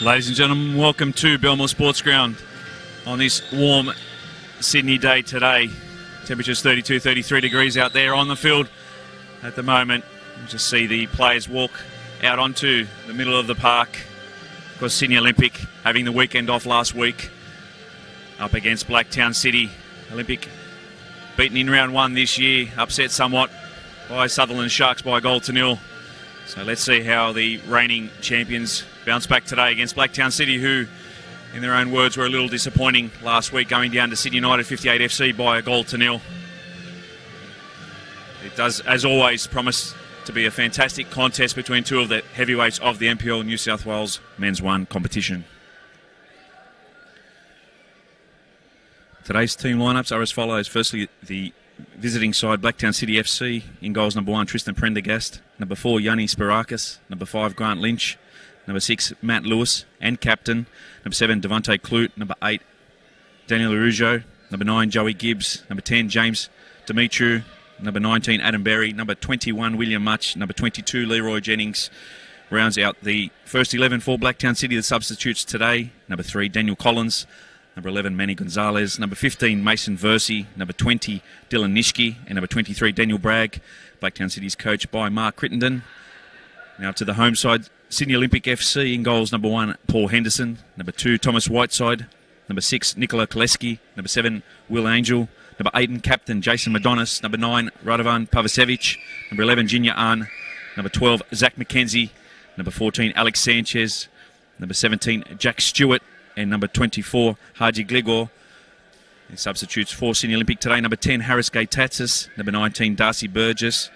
Ladies and gentlemen, welcome to Belmore Sports Ground on this warm Sydney day today. Temperature's 32, 33 degrees out there on the field at the moment. You just see the players walk out onto the middle of the park. Of course, Sydney Olympic having the weekend off last week up against Blacktown City. Olympic beaten in round one this year, upset somewhat by Sutherland Sharks by a goal to nil. So let's see how the reigning champions bounce back today against Blacktown City, who, in their own words, were a little disappointing last week, going down to Sydney United 58 FC by a goal to nil. It does, as always, promise to be a fantastic contest between two of the heavyweights of the NPL New South Wales Men's 1 competition. Today's team lineups are as follows. Firstly, the visiting side, Blacktown City FC. In goals, number 1, Tristan Prendergast. Number 4, Yanni Spirakis. Number 5, Grant Lynch. Number 6, Matt Lewis and captain. Number 7, Devontae Clute. Number 8, Daniel Arujo. Number 9, Joey Gibbs. Number 10, James Demetriou. Number 19, Adam Berry. Number 21, William Much. Number 22, Leroy Jennings. Rounds out the first 11 for Blacktown City. The substitutes today. Number 3, Daniel Collins. Number 11, Manny Gonzalez. Number 15, Mason Versey. Number 20, Dylan Nishke. And number 23, Daniel Bragg. Blacktown City's coached by Mark Crittenden. Now to the home side, Sydney Olympic FC. In goals, number 1, Paul Henderson. Number 2, Thomas Whiteside. Number 6, Nikola Koleski. Number 7, Will Angel. Number 8, and captain, Jason Madonis. Number 9, Radovan Pavicevic. Number 11, Jinya Ahn. Number 12, Zach McKenzie. Number 14, Alex Sanchez. Number 17, Jack Stewart. And number 24, Haji Gligor. And substitutes for Sydney Olympic today. Number 10, Harris Gay-Tatsis. Number 19, Darcy Burgess.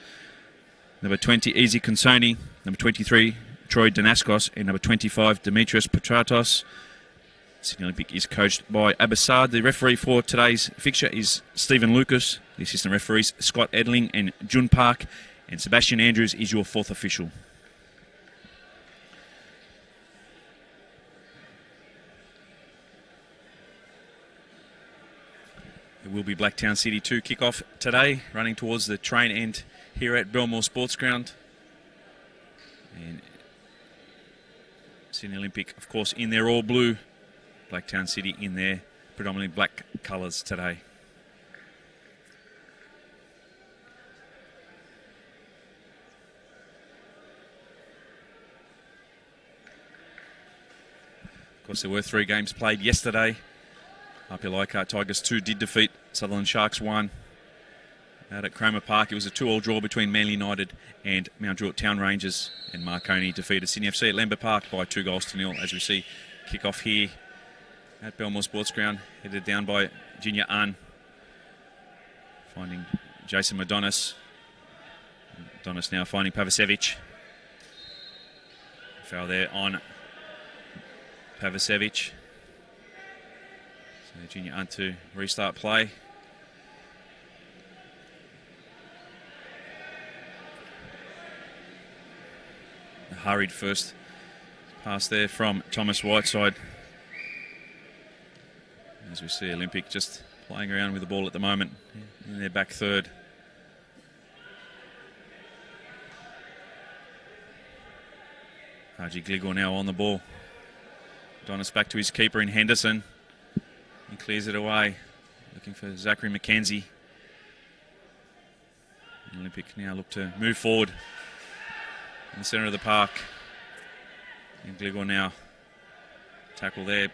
Number 20, Easy Consoni. Number 23, Troy Danaskos. And number 25, Demetrios Petratos. Sydney Olympic is coached by Abbasad. The referee for today's fixture is Stephen Lucas. The assistant referees, Scott Edling and Jun Park. And Sebastian Andrews is your 4th official. It will be Blacktown City 2 kickoff today, running towards the train end here at Belmore Sports Ground. And Sydney Olympic, of course, in their all blue. Blacktown City in their predominantly black colours today. Of course, there were 3 games played yesterday. Upper Leichhardt Tigers 2 did defeat Sutherland Sharks 1. Out at Cromer Park, it was a 2-2 draw between Manly United and Mount Druitt Town Rangers, and Marconi defeated Sydney FC at Lambert Park by 2 goals to nil. As we see, kick-off here at Belmore Sports Ground, headed down by Jinya Ahn, finding Jason Madonis. Madonis now finding Pavicevic. Foul there on Pavicevic. Junior Hunt to restart play. A hurried first pass there from Thomas Whiteside. As we see, Olympic just playing around with the ball at the moment in their back third. Haji Gligor now on the ball. Donis back to his keeper in Henderson. He clears it away, looking for Zachary McKenzie. Olympic now look to move forward in the centre of the park. And Gligor now tackle there.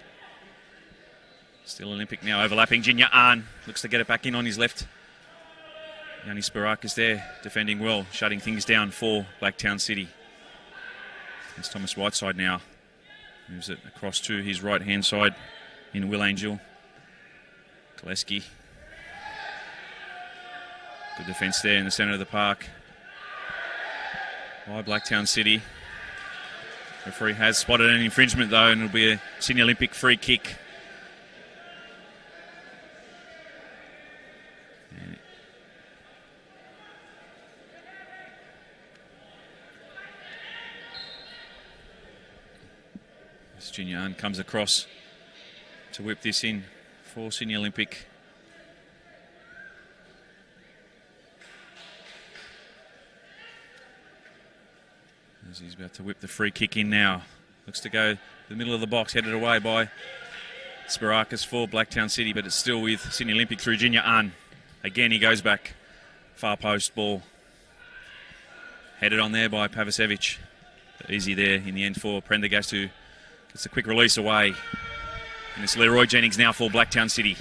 Still Olympic now overlapping. Jinya Ahn looks to get it back in on his left. Yanni Spirakis there defending well, shutting things down for Blacktown City. It's Thomas Whiteside now. Moves it across to his right-hand side in Will Angel. Koleski. Good defence there in the centre of the park by Blacktown City. Referee has spotted an infringement though, and it'll be a Sydney Olympic free kick. As Junior Ahn comes across to whip this in for Sydney Olympic. As he's about to whip the free kick in now. Looks to go to the middle of the box, headed away by Spirakis for Blacktown City, but it's still with Sydney Olympic through Junior Ahn. Again, he goes back. Far post ball. Headed on there by Pavicevic. Easy there in the end for Prendergast, who gets a quick release away. And it's Leroy Jennings now for Blacktown City.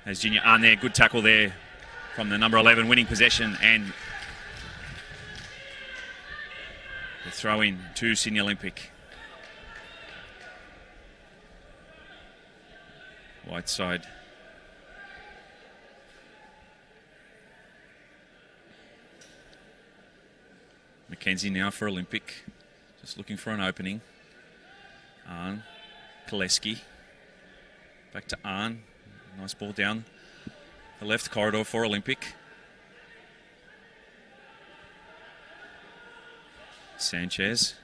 As Junior Ahn there, good tackle there from the number 11, winning possession, and the throw in to Sydney Olympic. Whiteside. Mackenzie now for Olympic. Just looking for an opening. Ahn. Koleski. Back to Ahn. Nice ball down the left corridor for Olympic. Sanchez.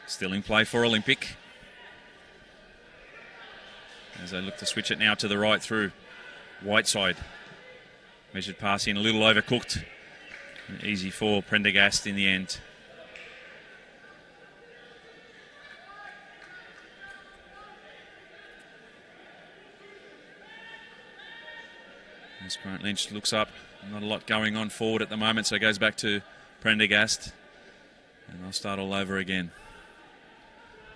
Still in play for Olympic. As they look to switch it now to the right through Whiteside. Measured pass in, a little overcooked. Easy for Prendergast in the end. As Grant Lynch looks up, not a lot going on forward at the moment, so goes back to Prendergast. And they'll start all over again.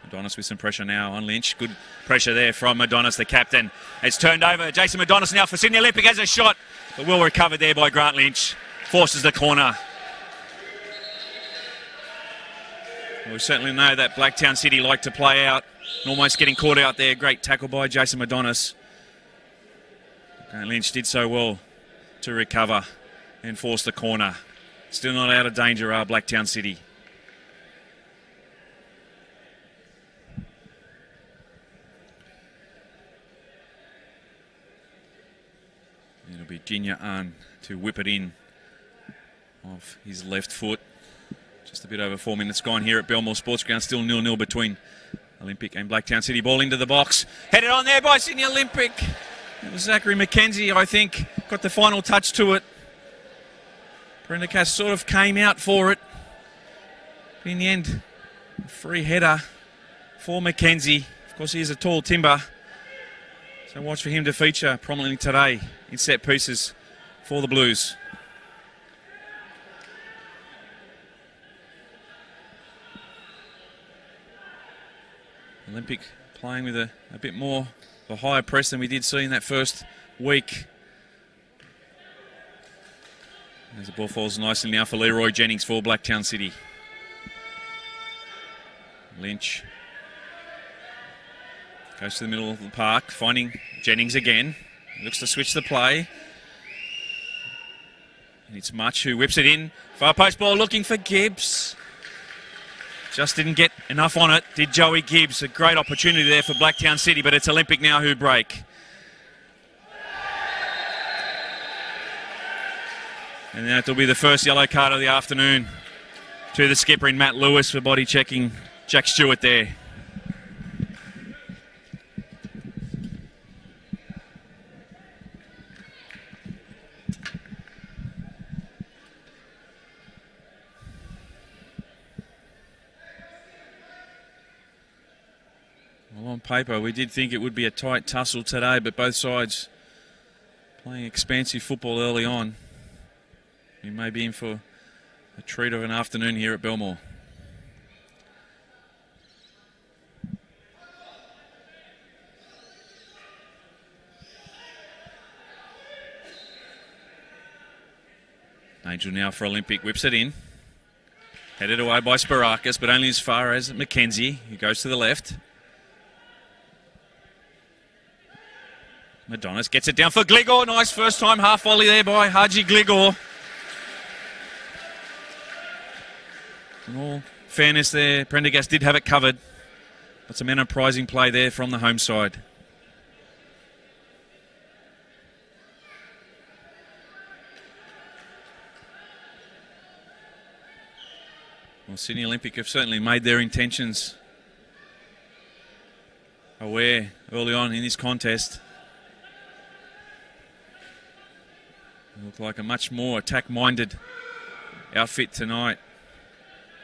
Adonis with some pressure now on Lynch. Good pressure there from Adonis, the captain. It's turned over. Jason Adonis now for Sydney Olympic has a shot, but well recovered there by Grant Lynch. Forces the corner. Well, we certainly know that Blacktown City like to play out. Almost getting caught out there. Great tackle by Jason Adonis. Grant Lynch did so well to recover and force the corner. Still not out of danger, Blacktown City. It'll be Junior Ahn to whip it in off his left foot. Just a bit over 4 minutes gone here at Belmore Sports Ground. Still 0-0 between Olympic and Blacktown City. Ball into the box. Headed on there by Sydney Olympic. It was Zachary McKenzie, I think, got the final touch to it. Prendergast sort of came out for it. But in the end, a free header for McKenzie. Of course, he is a tall timber. So watch for him to feature prominently today in set pieces for the Blues. Olympic playing with a bit more of a higher press than we did see in that first week. As the ball falls nicely now for Leroy Jennings for Blacktown City. Lynch goes to the middle of the park, finding Jennings again. Looks to switch the play. And it's Much who whips it in. Far post ball looking for Gibbs. Just didn't get enough on it, did Joey Gibbs. A great opportunity there for Blacktown City, but it's Olympic now who break. And that'll be the first yellow card of the afternoon to the skipper in Matt Lewis for body checking Jack Stewart there. Well, on paper, we did think it would be a tight tussle today, but both sides playing expansive football early on. We may be in for a treat of an afternoon here at Belmore. Angel now for Olympic, whips it in. Headed away by Spirakis, but only as far as McKenzie, who goes to the left. Adonis gets it down for Gligor. Nice first time half volley there by Haji Gligor. In all fairness there, Prendergast did have it covered. But some enterprising play there from the home side. Well, Sydney Olympic have certainly made their intentions aware early on in this contest. Look like a much more attack-minded outfit tonight.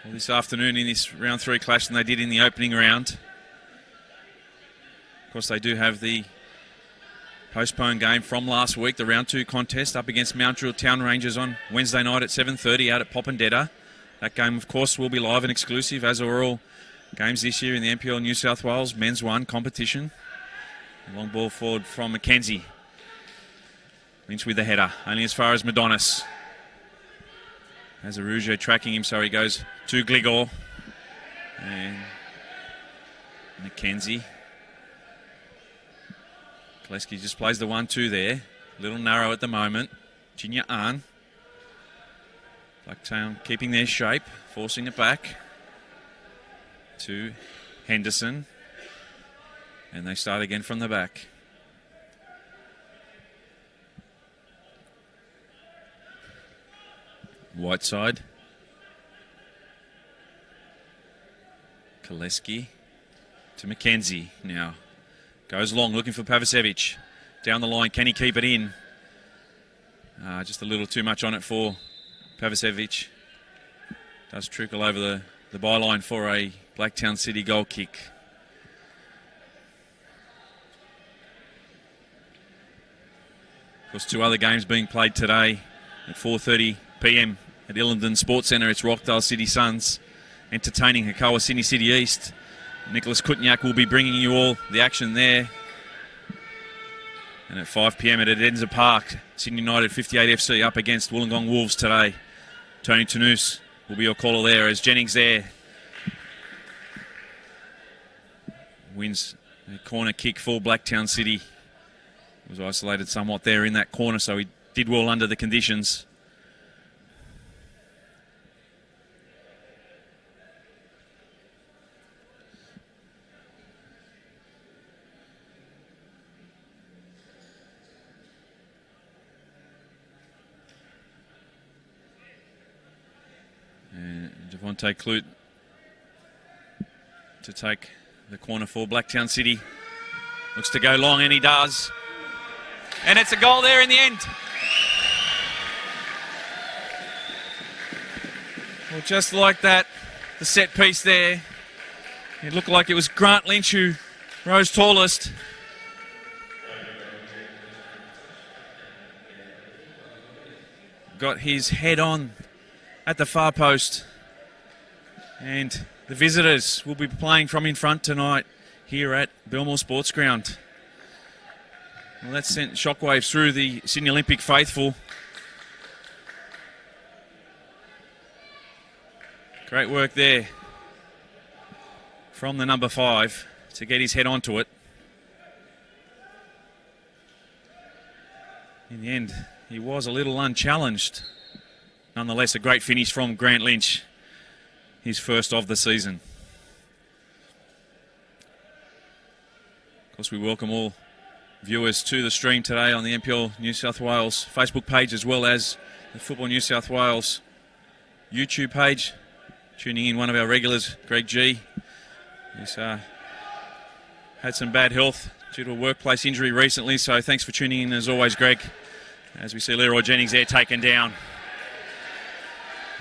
this afternoon in this round 3 clash than they did in the opening round. Of course, they do have the postponed game from last week, the round 2 contest up against Mount Druitt Town Rangers on Wednesday night at 7:30 out at Popondetta. That game, of course, will be live and exclusive, as are all games this year in the NPL New South Wales Men's 1 competition. Long ball forward from McKenzie. Lynch with the header, only as far as Madonis. Has Arujo tracking him, so he goes to Gligor. And McKenzie. Kleski just plays the 1-2 there. A little narrow at the moment. Jinya Ahn. Blacktown keeping their shape, forcing it back to Henderson. And they start again from the back. Whiteside. Koleski to McKenzie now. Goes long, looking for Pavicevic. Down the line, can he keep it in? Just a little too much on it for Pavicevic. Does trickle over the byline for a Blacktown City goal kick. Of course, 2 other games being played today at 4:30 p.m. at Illingdon Sports Centre. It's Rockdale City Suns entertaining Hakawa Sydney City East. Nicholas Kutniak will be bringing you all the action there. And at 5 p.m. at Edensor Park, Sydney United 58 FC up against Wollongong Wolves today. Tony Tanous will be your caller there as Jennings there wins a corner kick for Blacktown City. Was isolated somewhat there in that corner, so he did well under the conditions. And Devontae Clute to take the corner for Blacktown City. Looks to go long, and he does. And it's a goal there in the end. Well, just like that, the set piece there. It looked like it was Grant Lynch who rose tallest. Got his head on at the far post. And the visitors will be playing from in front tonight here at Belmore Sports Ground. Well, that sent shockwaves through the Sydney Olympic faithful. Great work there from the number 5 to get his head onto it. In the end, he was a little unchallenged. Nonetheless, a great finish from Grant Lynch, his first of the season. Of course, we welcome all viewers to the stream today on the NPL New South Wales Facebook page, as well as the Football New South Wales YouTube page. Tuning in one of our regulars, Greg G. He's had some bad health due to a workplace injury recently, so thanks for tuning in as always, Greg. As we see Leroy Jennings there taken down.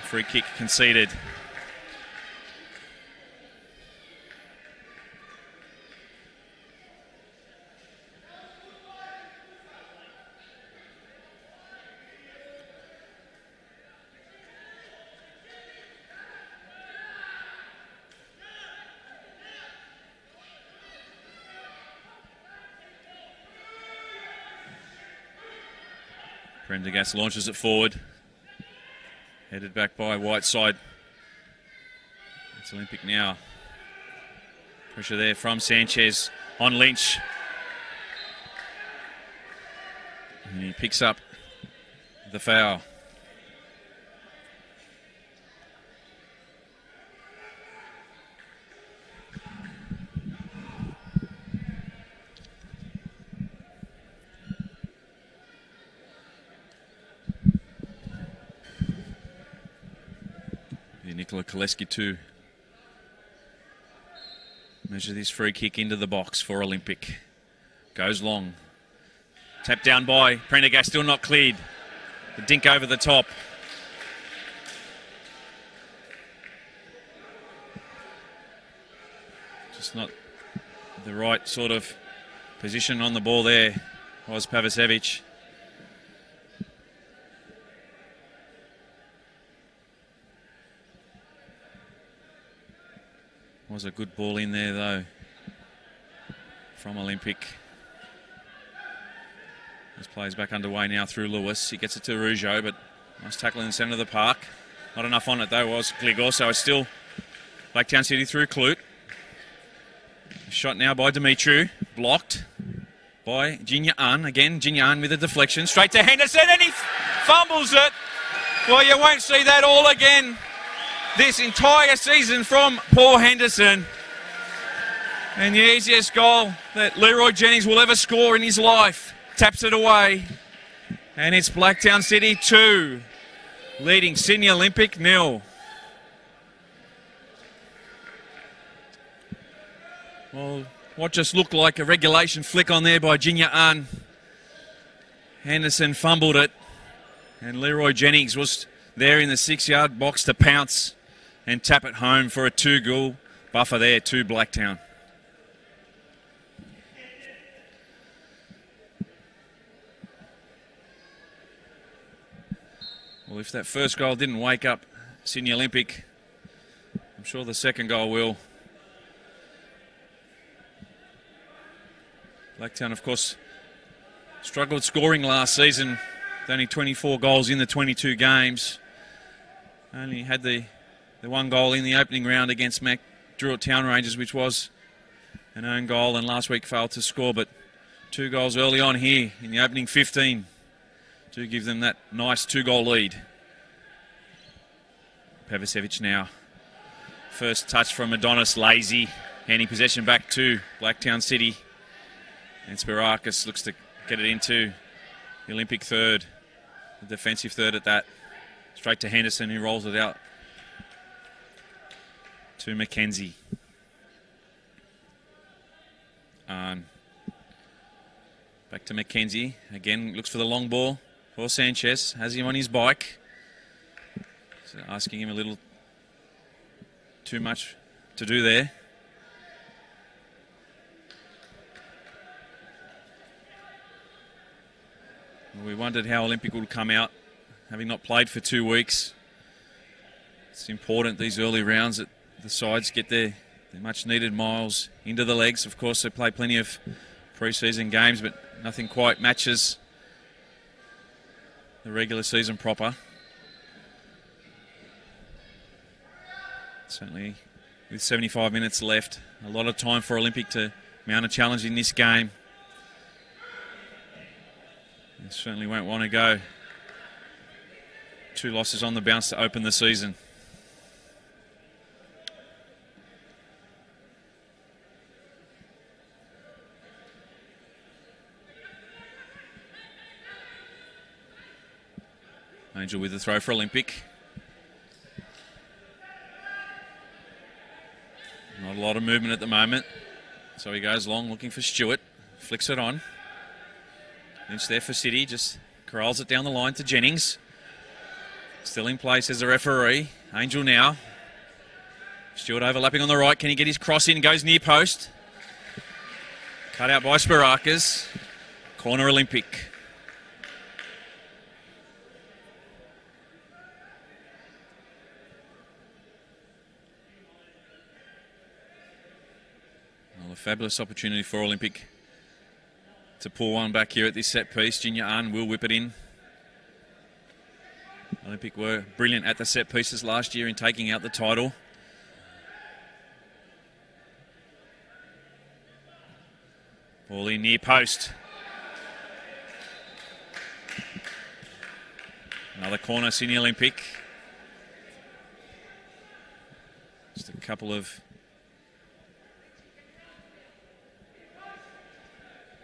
Free kick conceded. Prendergast launches it forward. Headed back by Whiteside. It's Olympic now. Pressure there from Sanchez on Lynch. And he picks up the foul. Nikola Koleski to measure this free kick into the box for Olympic. Goes long. Tapped down by Prendergast, still not cleared. The dink over the top. Just not the right sort of position on the ball there was Pavicevic. Was a good ball in there though from Olympic. This play's back underway now through Lewis. He gets it to Rougeau, but nice tackle in the centre of the park. Not enough on it though was Gligor, so it's still Blacktown City through Clute. Shot now by Dimitru, blocked by Jinya An. Again, Jinya An with a deflection, straight to Henderson, and he fumbles it. Well, you won't see that all again this entire season from Paul Henderson. And the easiest goal that Leroy Jennings will ever score in his life. Taps it away. And it's Blacktown City 2, leading Sydney Olympic 0. Well, what just looked like a regulation flick on there by Jinya An. Henderson fumbled it. And Leroy Jennings was there in the 6-yard box to pounce and tap it home for a 2-goal buffer there to Blacktown. Well, if that first goal didn't wake up Sydney Olympic, I'm sure the second goal will. Blacktown, of course, struggled scoring last season with only 24 goals in the 22 games. Only had the one goal in the opening round against Mac Druitt Town Rangers, which was an own goal, and last week failed to score, but 2 goals early on here in the opening 15 to give them that nice 2-goal lead. Pavicevic now. First touch from Adonis, lazy, handing possession back to Blacktown City. And Spirakis looks to get it into the Olympic third, the defensive third at that. Straight to Henderson, who rolls it out to Mackenzie. Back to Mackenzie. Again, looks for the long ball for Sanchez. Has him on his bike. So asking him a little too much to do there. We wondered how Olympic would come out, having not played for 2 weeks. It's important these early rounds that the sides get their much needed miles into the legs. Of course, they play plenty of pre-season games, but nothing quite matches the regular season proper. Certainly, with 75 minutes left, a lot of time for Olympic to mount a challenge in this game. They certainly won't want to go 2 losses on the bounce to open the season. Angel with the throw for Olympic. Not a lot of movement at the moment. So he goes long looking for Stewart. Flicks it on. Lynch there for City. Just corrals it down the line to Jennings. Still in place as a referee. Angel now. Stewart overlapping on the right. Can he get his cross in? Goes near post. Cut out by Spirakis. Corner Olympic. Well, a fabulous opportunity for Olympic to pull one back here at this set piece. Jinya An will whip it in. Olympic were brilliant at the set pieces last year in taking out the title. Ball in near post. Another corner, Sydney Olympic. Just a couple of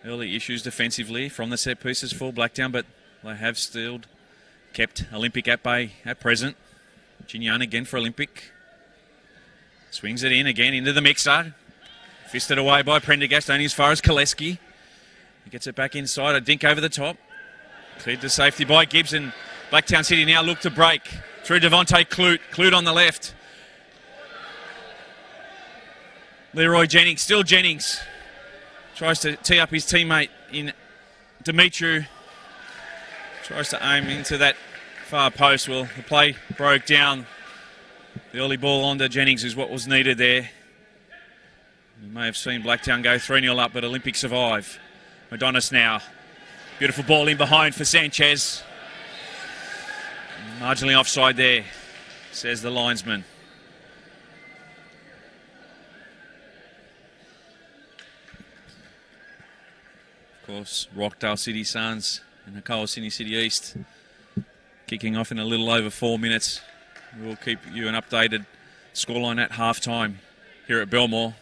early issues defensively from the set pieces for Blacktown, but they have still kept Olympic at bay at present. Jinyan again for Olympic. Swings it in again into the mixer. Fisted away by Prendergast, only as far as Koleski. He gets it back inside, a dink over the top. Cleared to safety by Gibson. Blacktown City now look to break through Devontae Clute. Clute on the left. Leroy Jennings, still Jennings. Tries to tee up his teammate in Dimitru. Tries to aim into that far post. Well, the play broke down. The early ball onto Jennings is what was needed there. You may have seen Blacktown go 3-0 up, but Olympic survive. Madonis now. Beautiful ball in behind for Sanchez. Marginally offside there, says the linesman. Of course, Rockdale City Suns and Nicola Sydney City East kicking off in a little over 4 minutes. We'll keep you an updated scoreline at half-time here at Belmore.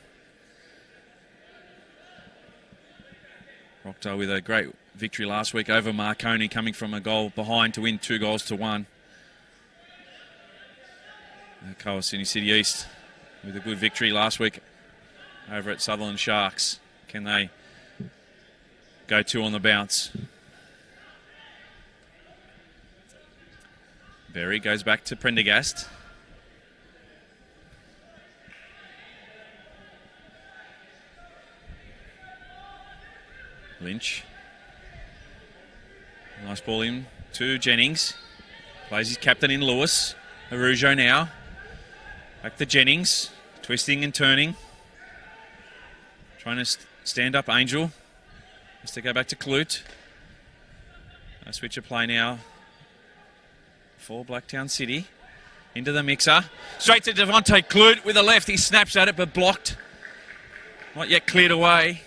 Rockdale with a great victory last week over Marconi, coming from a goal behind to win 2-1. Nicola Sydney City East with a good victory last week over at Sutherland Sharks. Can they go 2 on the bounce? Berry goes back to Prendergast. Lynch. Nice ball in to Jennings. Plays his captain in Lewis. Arujo now. Back to Jennings. Twisting and turning. Trying to stand up Angel. Has to go back to Clute. A switch of play now for Blacktown City. Into the mixer. Straight to Devontae Clute with a left. He snaps at it but blocked. Not yet cleared away.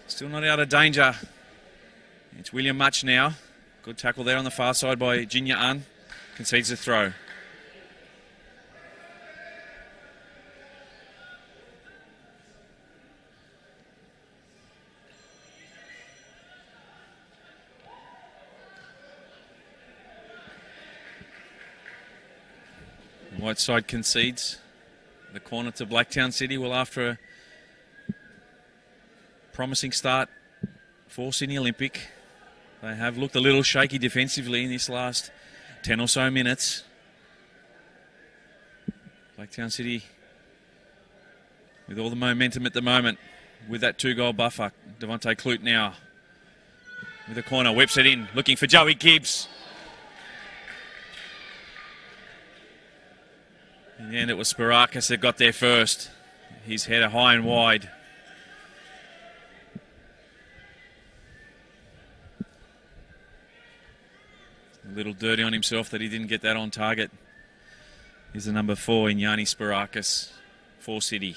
Still not out of danger. It's William Much now. Good tackle there on the far side by Jinya Un. Concedes the throw. Whiteside concedes the corner to Blacktown City. Well, after a promising start for Sydney Olympic, they have looked a little shaky defensively in this last 10 or so minutes. Blacktown City with all the momentum at the moment with that 2-goal buffer. Devontae Clute now with a corner, whips it in, looking for Joey Gibbs. In the end, it was Spirakis that got there first. His header high and wide. A little dirty on himself that he didn't get that on target. Here's the number 4 in Yanni Spirakis for City.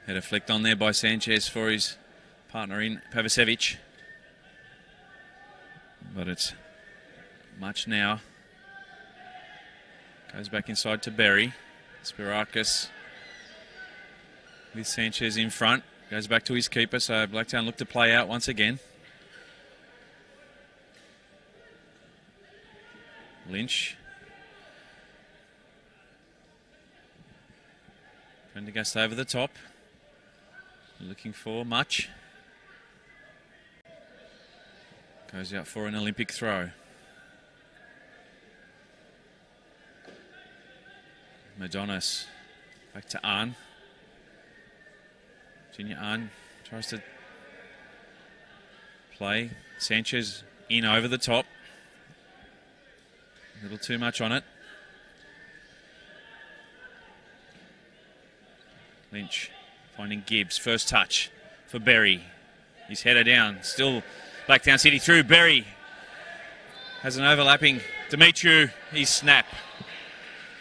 Header flicked on there by Sanchez for his partner in Pavicevic. But it's Much now. Goes back inside to Berry. Spirakis with Sanchez in front. Goes back to his keeper, so Blacktown look to play out once again. Lynch. Prendergast over the top. Looking for Much. Goes out for an Olympic throw. Madonis. Back to Ahn. Junior Ahn tries to play. Sanchez in over the top. A little too much on it. Lynch finding Gibbs. First touch for Berry. His header down. Still Blacktown City through. Berry has an overlapping Dimitru. His snap.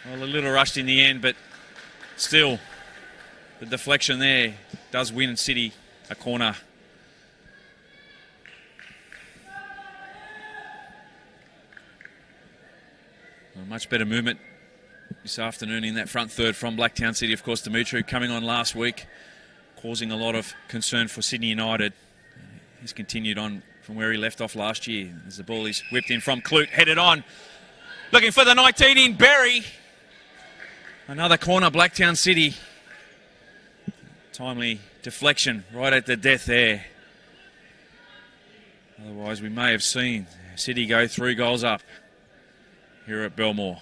Well, a little rushed in the end, but still the deflection there does win City a corner. Well, much better movement this afternoon in that front third from Blacktown City. Of course, Dimitru coming on last week, causing a lot of concern for Sydney United. He's continued on from where he left off last year as the ball is whipped in from Clute, headed on. Looking for the 19 in Berry. Another corner, Blacktown City. Timely deflection right at the death there. Otherwise, we may have seen City go 3 goals up here at Belmore.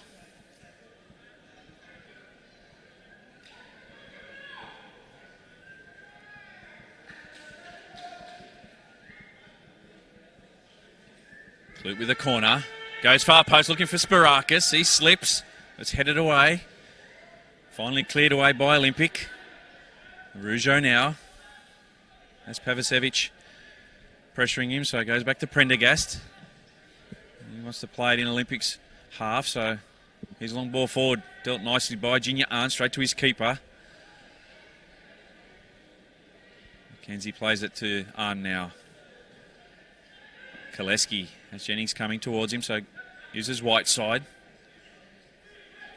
Clute with a corner. Goes far post looking for Spirakis. He slips. It's headed away. Finally cleared away by Olympic. Rougeau now. That's Pavicevic pressuring him, so it goes back to Prendergast. He wants to play it in Olympic's half, so his long ball forward dealt nicely by Junior Arndt, straight to his keeper. Mackenzie plays it to Arndt now. Koleski has Jennings coming towards him, so uses right side.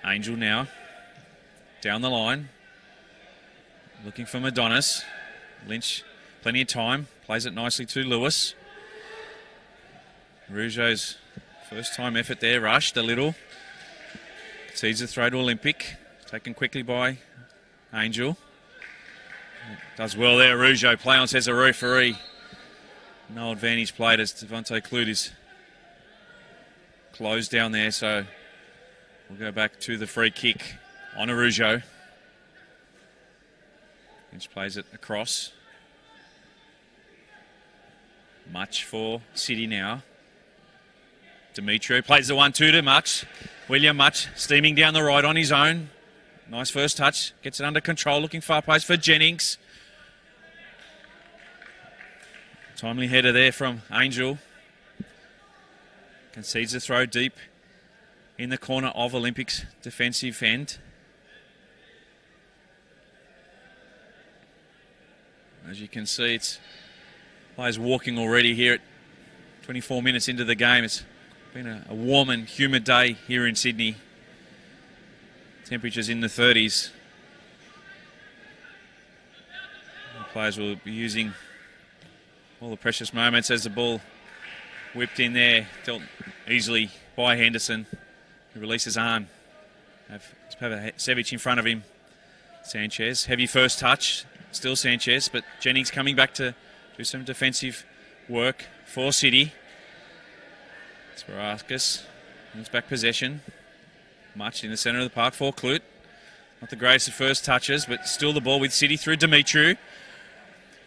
Angel now down the line, looking for Madonis. Lynch, plenty of time, plays it nicely to Lewis. Rougeau's first time effort there, rushed a little. Sees the throw to Olympic, taken quickly by Angel. Does well there, Rougeau. Play on, says a referee. No advantage played as Devontae Clute is closed down there, so we'll go back to the free kick on a Rougeau. Lynch plays it across. Much for City now. Demetrio plays the 1-2 to Much. William Much steaming down the right on his own. Nice first touch. Gets it under control. Looking far post for Jennings. Timely header there from Angel. Concedes the throw deep in the corner of Olympic's defensive end. As you can see, it's players walking already here at 24 minutes into the game. It's been a warm and humid day here in Sydney. Temperatures in the 30s. The players will be using all the precious moments as the ball whipped in there, dealt easily by Henderson, who releases Arn. Pavicevic in front of him. Sanchez, heavy first touch, still Sanchez, but Jennings coming back to do some defensive work for City. Spirakis wins back possession. Much in the centre of the park for Clute. Not the greatest of first touches, but still the ball with City through Demetriou.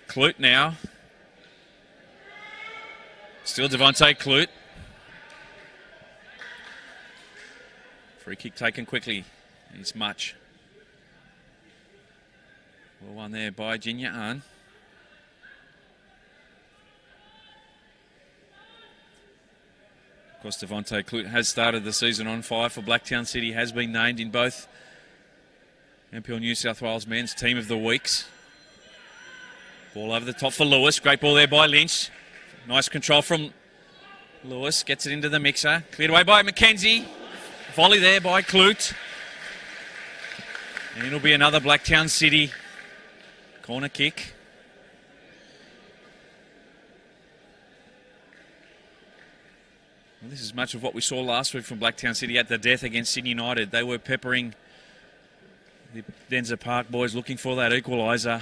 Clute now. Still Devontae Clute. Free kick taken quickly. It's Much. Well won there by Junior Arndt. Of course, Devontae Clute has started the season on fire for Blacktown City, has been named in both NPL New South Wales Men's Team of the Weeks. Ball over the top for Lewis. Great ball there by Lynch. Nice control from Lewis. Gets it into the mixer. Cleared away by Mackenzie. Volley there by Clute. And it'll be another Blacktown City corner kick. Well, this is much of what we saw last week from Blacktown City at the death against Sydney United. They were peppering the Denzer Park boys looking for that equaliser.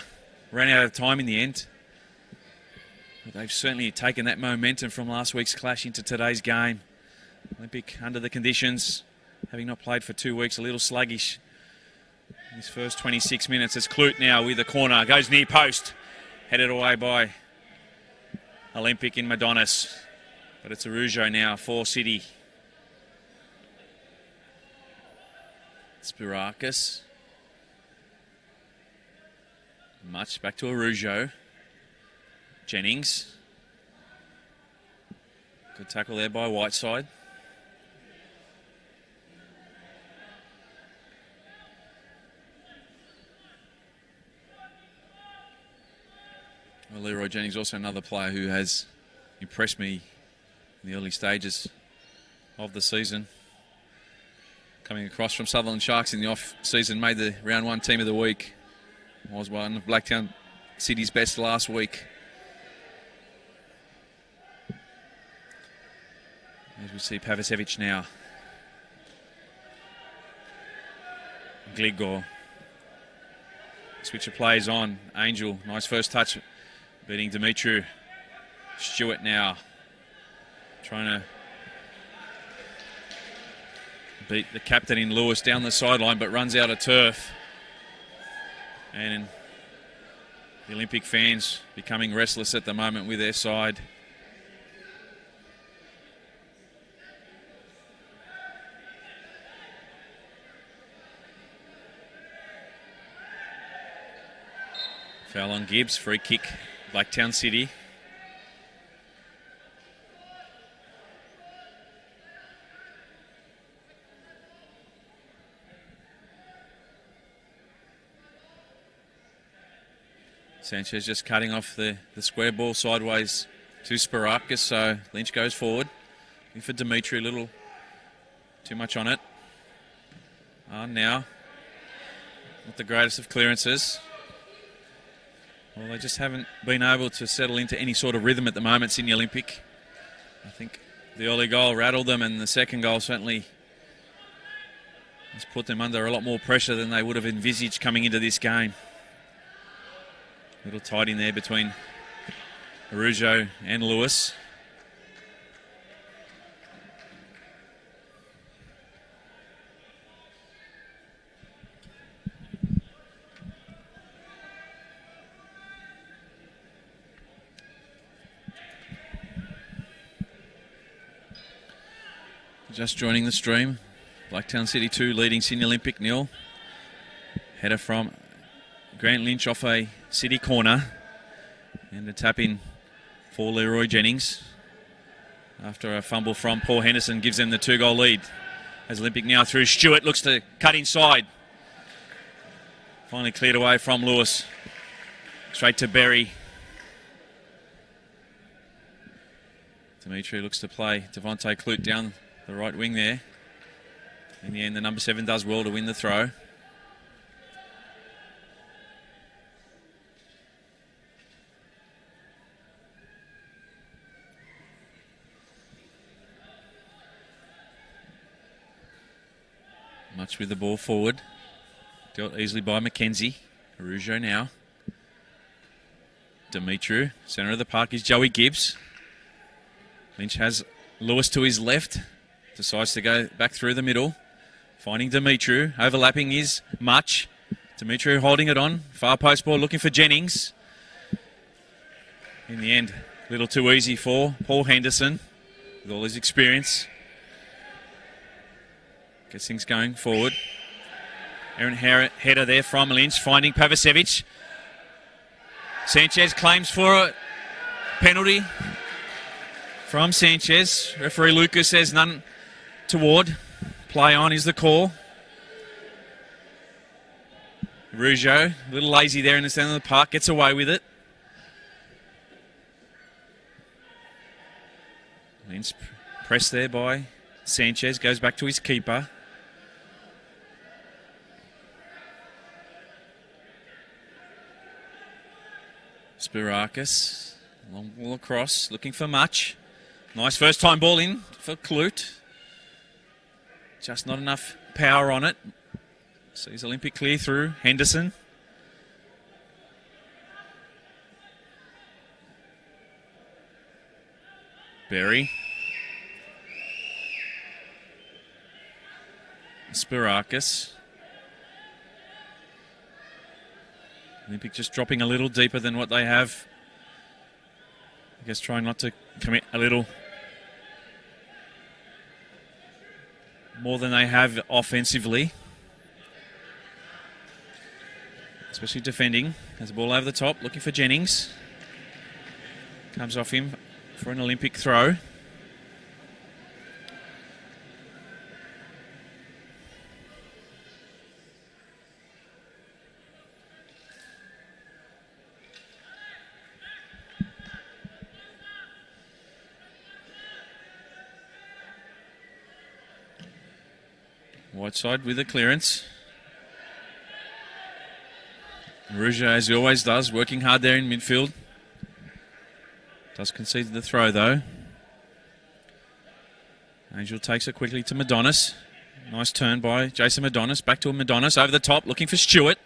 Ran out of time in the end. But they've certainly taken that momentum from last week's clash into today's game. Olympic under the conditions, having not played for 2 weeks, a little sluggish. In his first 26 minutes, it's Clute now with the corner. Goes near post. Headed away by Olympic in Madonis. But it's a Rougeau now for City. Spirakis. Much back to a Rougeau. Jennings. Good tackle there by Whiteside. Well, Leroy Jennings also another player who has impressed me in the early stages of the season. Coming across from Sutherland Sharks in the off-season, made the round 1 team of the week. Was one of Blacktown City's best last week. As we see Pavicevic now. Gligor. Switch of plays on. Angel, nice first touch. Beating Demetriou. Stewart now. trying to beat the captain in Lewis down the sideline, but runs out of turf. And the Olympic fans becoming restless at the moment with their side. Foul on Gibbs, free kick, Blacktown City. Sanchez just cutting off the square ball sideways to Spirakis, so Lynch goes forward. Looking for Dimitri, a little too much on it. Now, not the greatest of clearances. Well, they just haven't been able to settle into any sort of rhythm at the moment, Sydney Olympic. I think the early goal rattled them, and the second goal certainly has put them under a lot more pressure than they would have envisaged coming into this game. A little tight in there between Arujo and Lewis. Just joining the stream, Blacktown City 2 leading Sydney Olympic 0. Header from Grant Lynch off a City corner, and a tap in for Leroy Jennings after a fumble from Paul Henderson gives them the 2-goal lead. As Olympic now through Stewart, looks to cut inside. Finally cleared away from Lewis. Straight to Berry. Dimitri looks to play Devontae Clute down the right wing there. In the end, the number 7 does well to win the throw. Much with the ball forward. Dealt easily by Mackenzie. Arujo now. Dimitri. Centre of the park is Joey Gibbs. Lynch has Lewis to his left. Decides to go back through the middle. Finding Dimitri. Overlapping is Much. Dimitri holding it on. Far post ball looking for Jennings. In the end, a little too easy for Paul Henderson with all his experience. Gets things going forward. Aaron header there from Lynch, finding Pavicevic. Sanchez claims for a penalty from Sanchez. Referee Lucas says none toward. Play on is the call. Rougeau, a little lazy there in the centre of the park, gets away with it. Lynch pressed there by Sanchez, goes back to his keeper. Spirakis, long ball across, looking for Much. Nice first time ball in for Clute. Just not enough power on it. Sees Olympic clear through. Henderson. Berry. Spirakis. Olympic just dropping a little deeper than what they have. I guess trying not to commit a little more than they have offensively. Especially defending. Has the ball over the top, looking for Jennings. Comes off him for an Olympic throw. Whiteside with the clearance. Rougeau, as he always does, working hard there in midfield. Does concede the throw, though. Angel takes it quickly to Madonis. Nice turn by Jason Madonis. Back to Madonis, over the top, looking for Stewart.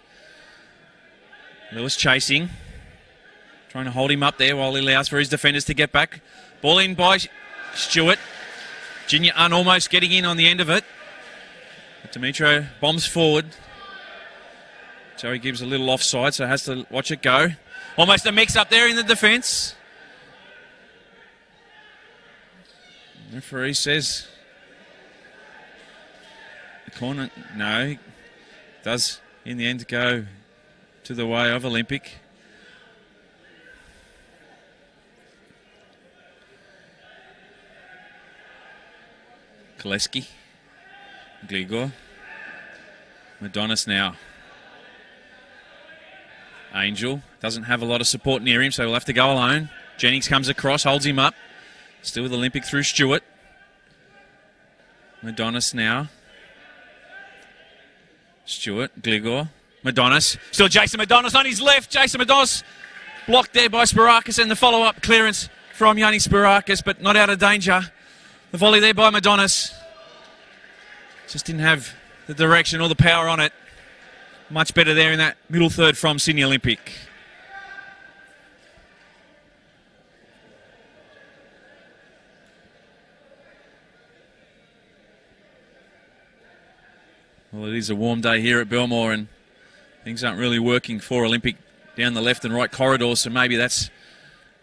Lewis chasing. Trying to hold him up there while he allows for his defenders to get back. Ball in by Stewart. Junior Un almost getting in on the end of it. Demetrio bombs forward. Joey Gibbs a little offside, so has to watch it go. Almost a mix up there in the defence. Referee says the corner, no, does in the end go to the way of Olympic. Koleski, Gligor, Madonis now. Angel doesn't have a lot of support near him, so he'll have to go alone. Jennings comes across, holds him up. Still with Olympic through Stewart. Madonis now. Stewart, Gligor, Madonis. Still Jason Madonis on his left. Jason Madonis blocked there by Spirakis, and the follow-up clearance from Yanni Spirakis, but not out of danger. The volley there by Madonis. Just didn't have the direction or the power on it. Much better there in that middle third from Sydney Olympic. Well, it is a warm day here at Belmore, and things aren't really working for Olympic down the left and right corridors, so maybe that's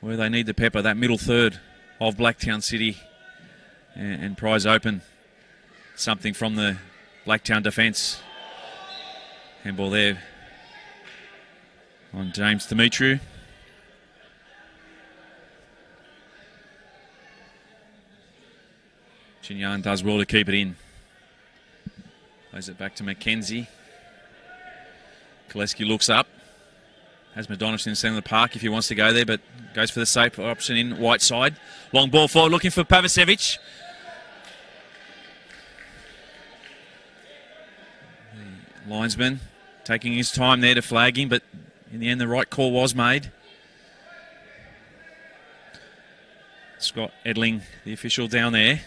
where they need the pepper, that middle third of Blacktown City, and prize open something from the Blacktown defence. Handball there on James Demetriou. Chinyan does well to keep it in. Plays it back to Mackenzie. Koleski looks up. Has Madonis in the centre of the park if he wants to go there, but goes for the safe option in right side. Long ball forward looking for Pavicevic. The linesman taking his time there to flag him, but in the end the right call was made. Scott Edling, the official down there.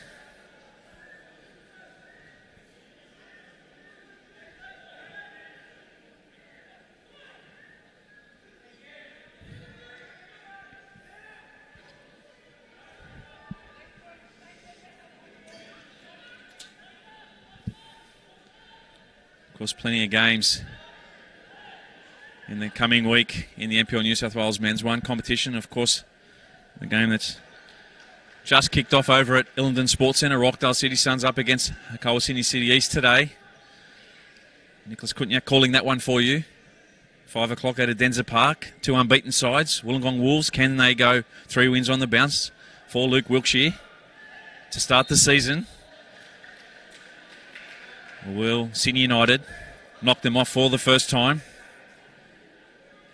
Of course, plenty of games in the coming week in the NPL New South Wales Men's One competition. Of course, the game that's just kicked off over at Illingdon Sports Centre. Rockdale City Suns up against Kawasini City East today. Nicholas Kutniak calling that one for you. 5 o'clock at Denza Park. 2 unbeaten sides. Wollongong Wolves, can they go 3 wins on the bounce for Luke Wilkshire to start the season? Will Sydney United knock them off for the first time?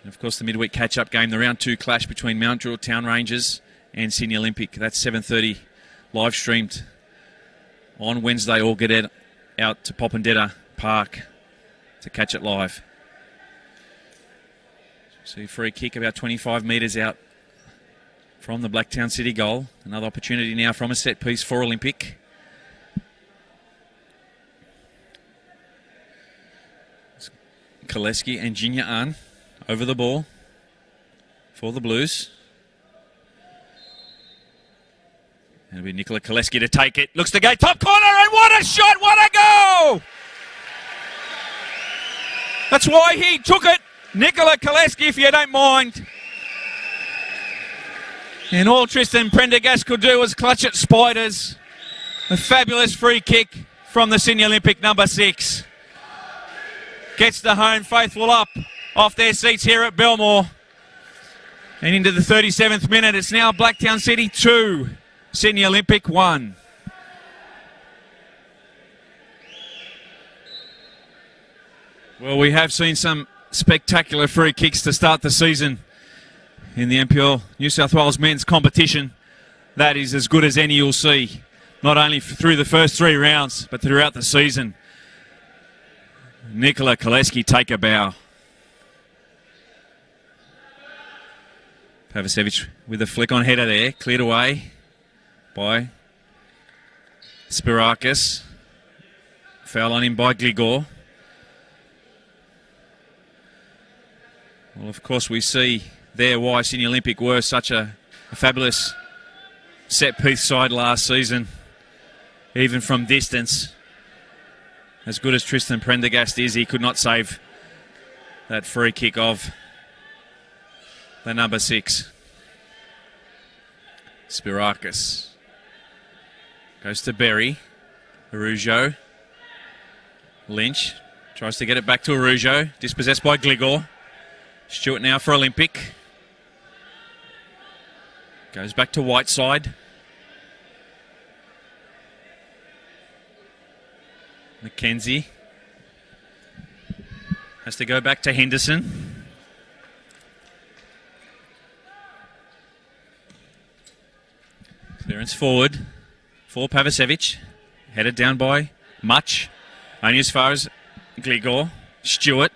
And of course, the midweek catch-up game, the round 2 clash between Mount Druitt Town Rangers and Sydney Olympic. That's 7:30, live streamed on Wednesday. All get out to Popondetta Park to catch it live. See, free kick about 25 metres out from the Blacktown City goal. Another opportunity now from a set piece for Olympic. Koleski and Junior Un over the ball for the Blues. It'll be Nikola Koleski to take it. Looks to go top corner, and what a shot, what a goal! That's why he took it. Nikola Koleski, if you don't mind. And all Tristan Prendergast could do was clutch at spiders. A fabulous free kick from the Sydney Olympic number 6. Gets the home faithful up off their seats here at Belmore. And into the 37th minute, it's now Blacktown City 2, Sydney Olympic 1. Well, we have seen some spectacular free kicks to start the season in the NPL New South Wales men's competition. That is as good as any you'll see, not only through the first 3 rounds, but throughout the season. Nikola Koleski, take a bow. Pavicevic with a flick on header there, cleared away by Spirakis. Foul on him by Gligor. Well, of course, we see there why Sydney Olympic were such a fabulous set piece side last season, even from distance. As good as Tristan Prendergast is, he could not save that free kick of the number 6. Spirakis goes to Berry. Arujo. Lynch tries to get it back to Arujo. Dispossessed by Gligor. Stewart now for Olympic. Goes back to Whiteside. McKenzie has to go back to Henderson. Clearance forward for Pavicevic. Headed down by Much. Only as far as Gligor. Stewart.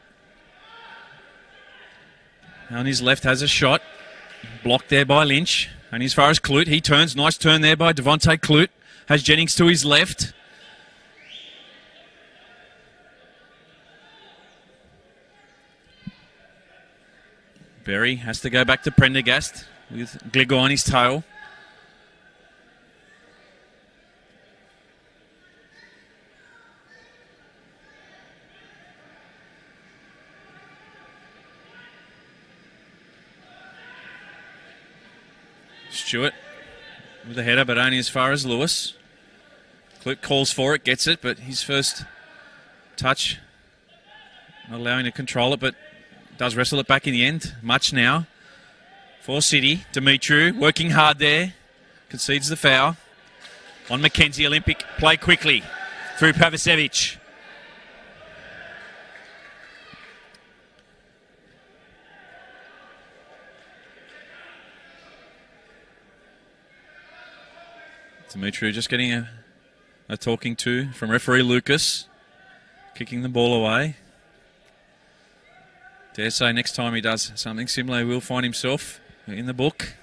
On his left has a shot. Blocked there by Lynch. Only as far as Clute. He turns. Nice turn there by Devontae Clute. Has Jennings to his left. Berry has to go back to Prendergast with Gligor on his tail. Stewart with a header, but only as far as Lewis. Clute calls for it, gets it, but his first touch not allowing to control it, but does wrestle it back in the end. Much now for City. Dimitriou working hard there. Concedes the foul. On McKenzie. Olympic play quickly through Pavicevic. Dimitriou just getting a talking to from referee Lucas. Kicking the ball away. Dare say next time he does something similar, he will find himself in the book.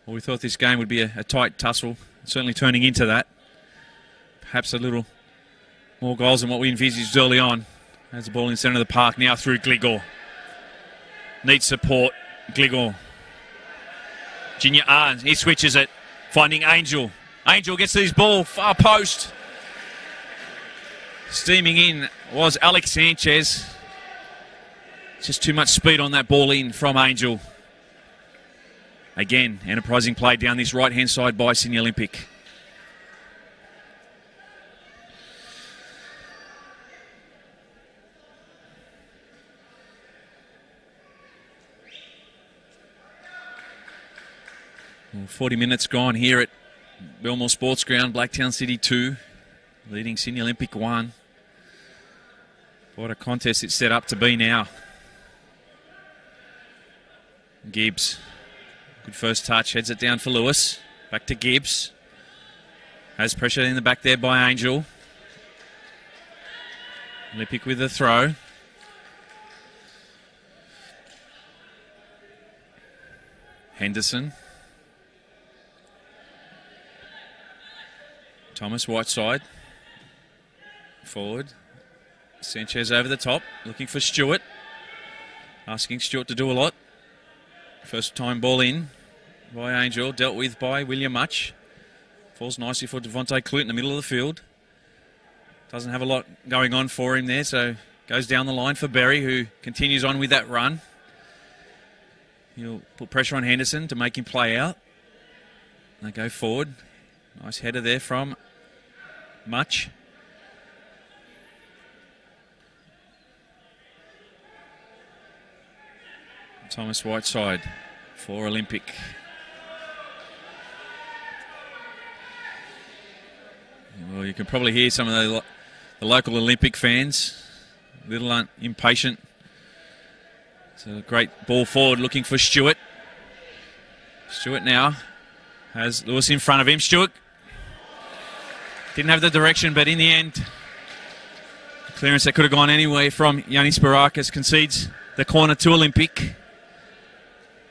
Well, we thought this game would be a tight tussle, certainly turning into that. Perhaps a little more goals than what we envisaged early on. Has the ball in the centre of the park now through Gligor. Needs support, Gligor. Junior Arns, he switches it, finding Angel. Angel gets to his ball, far post. Steaming in was Alex Sanchez. Just too much speed on that ball in from Angel. Again, enterprising play down this right-hand side by Sydney Olympic. Well, 40 minutes gone here at Belmore Sports Ground, Blacktown City 2, leading Sydney Olympic 1. What a contest it's set up to be now. Gibbs, good first touch, heads it down for Lewis. Back to Gibbs. Has pressure in the back there by Angel. Olympic with the throw. Henderson. Thomas Whiteside. Forward. Sanchez over the top, looking for Stewart. Asking Stewart to do a lot. First time ball in by Angel, dealt with by William Much. Falls nicely for Devontae Clute in the middle of the field. Doesn't have a lot going on for him there, so goes down the line for Berry, who continues on with that run. He'll put pressure on Henderson to make him play out. They go forward. Nice header there from Much. Thomas Whiteside for Olympic. Well, you can probably hear some of the local Olympic fans a little impatient. It's a great ball forward looking for Stewart. Stewart now has Lewis in front of him. Stewart didn't have the direction, but in the end, the clearance that could have gone anywhere from Yanis Barakis concedes the corner to Olympic.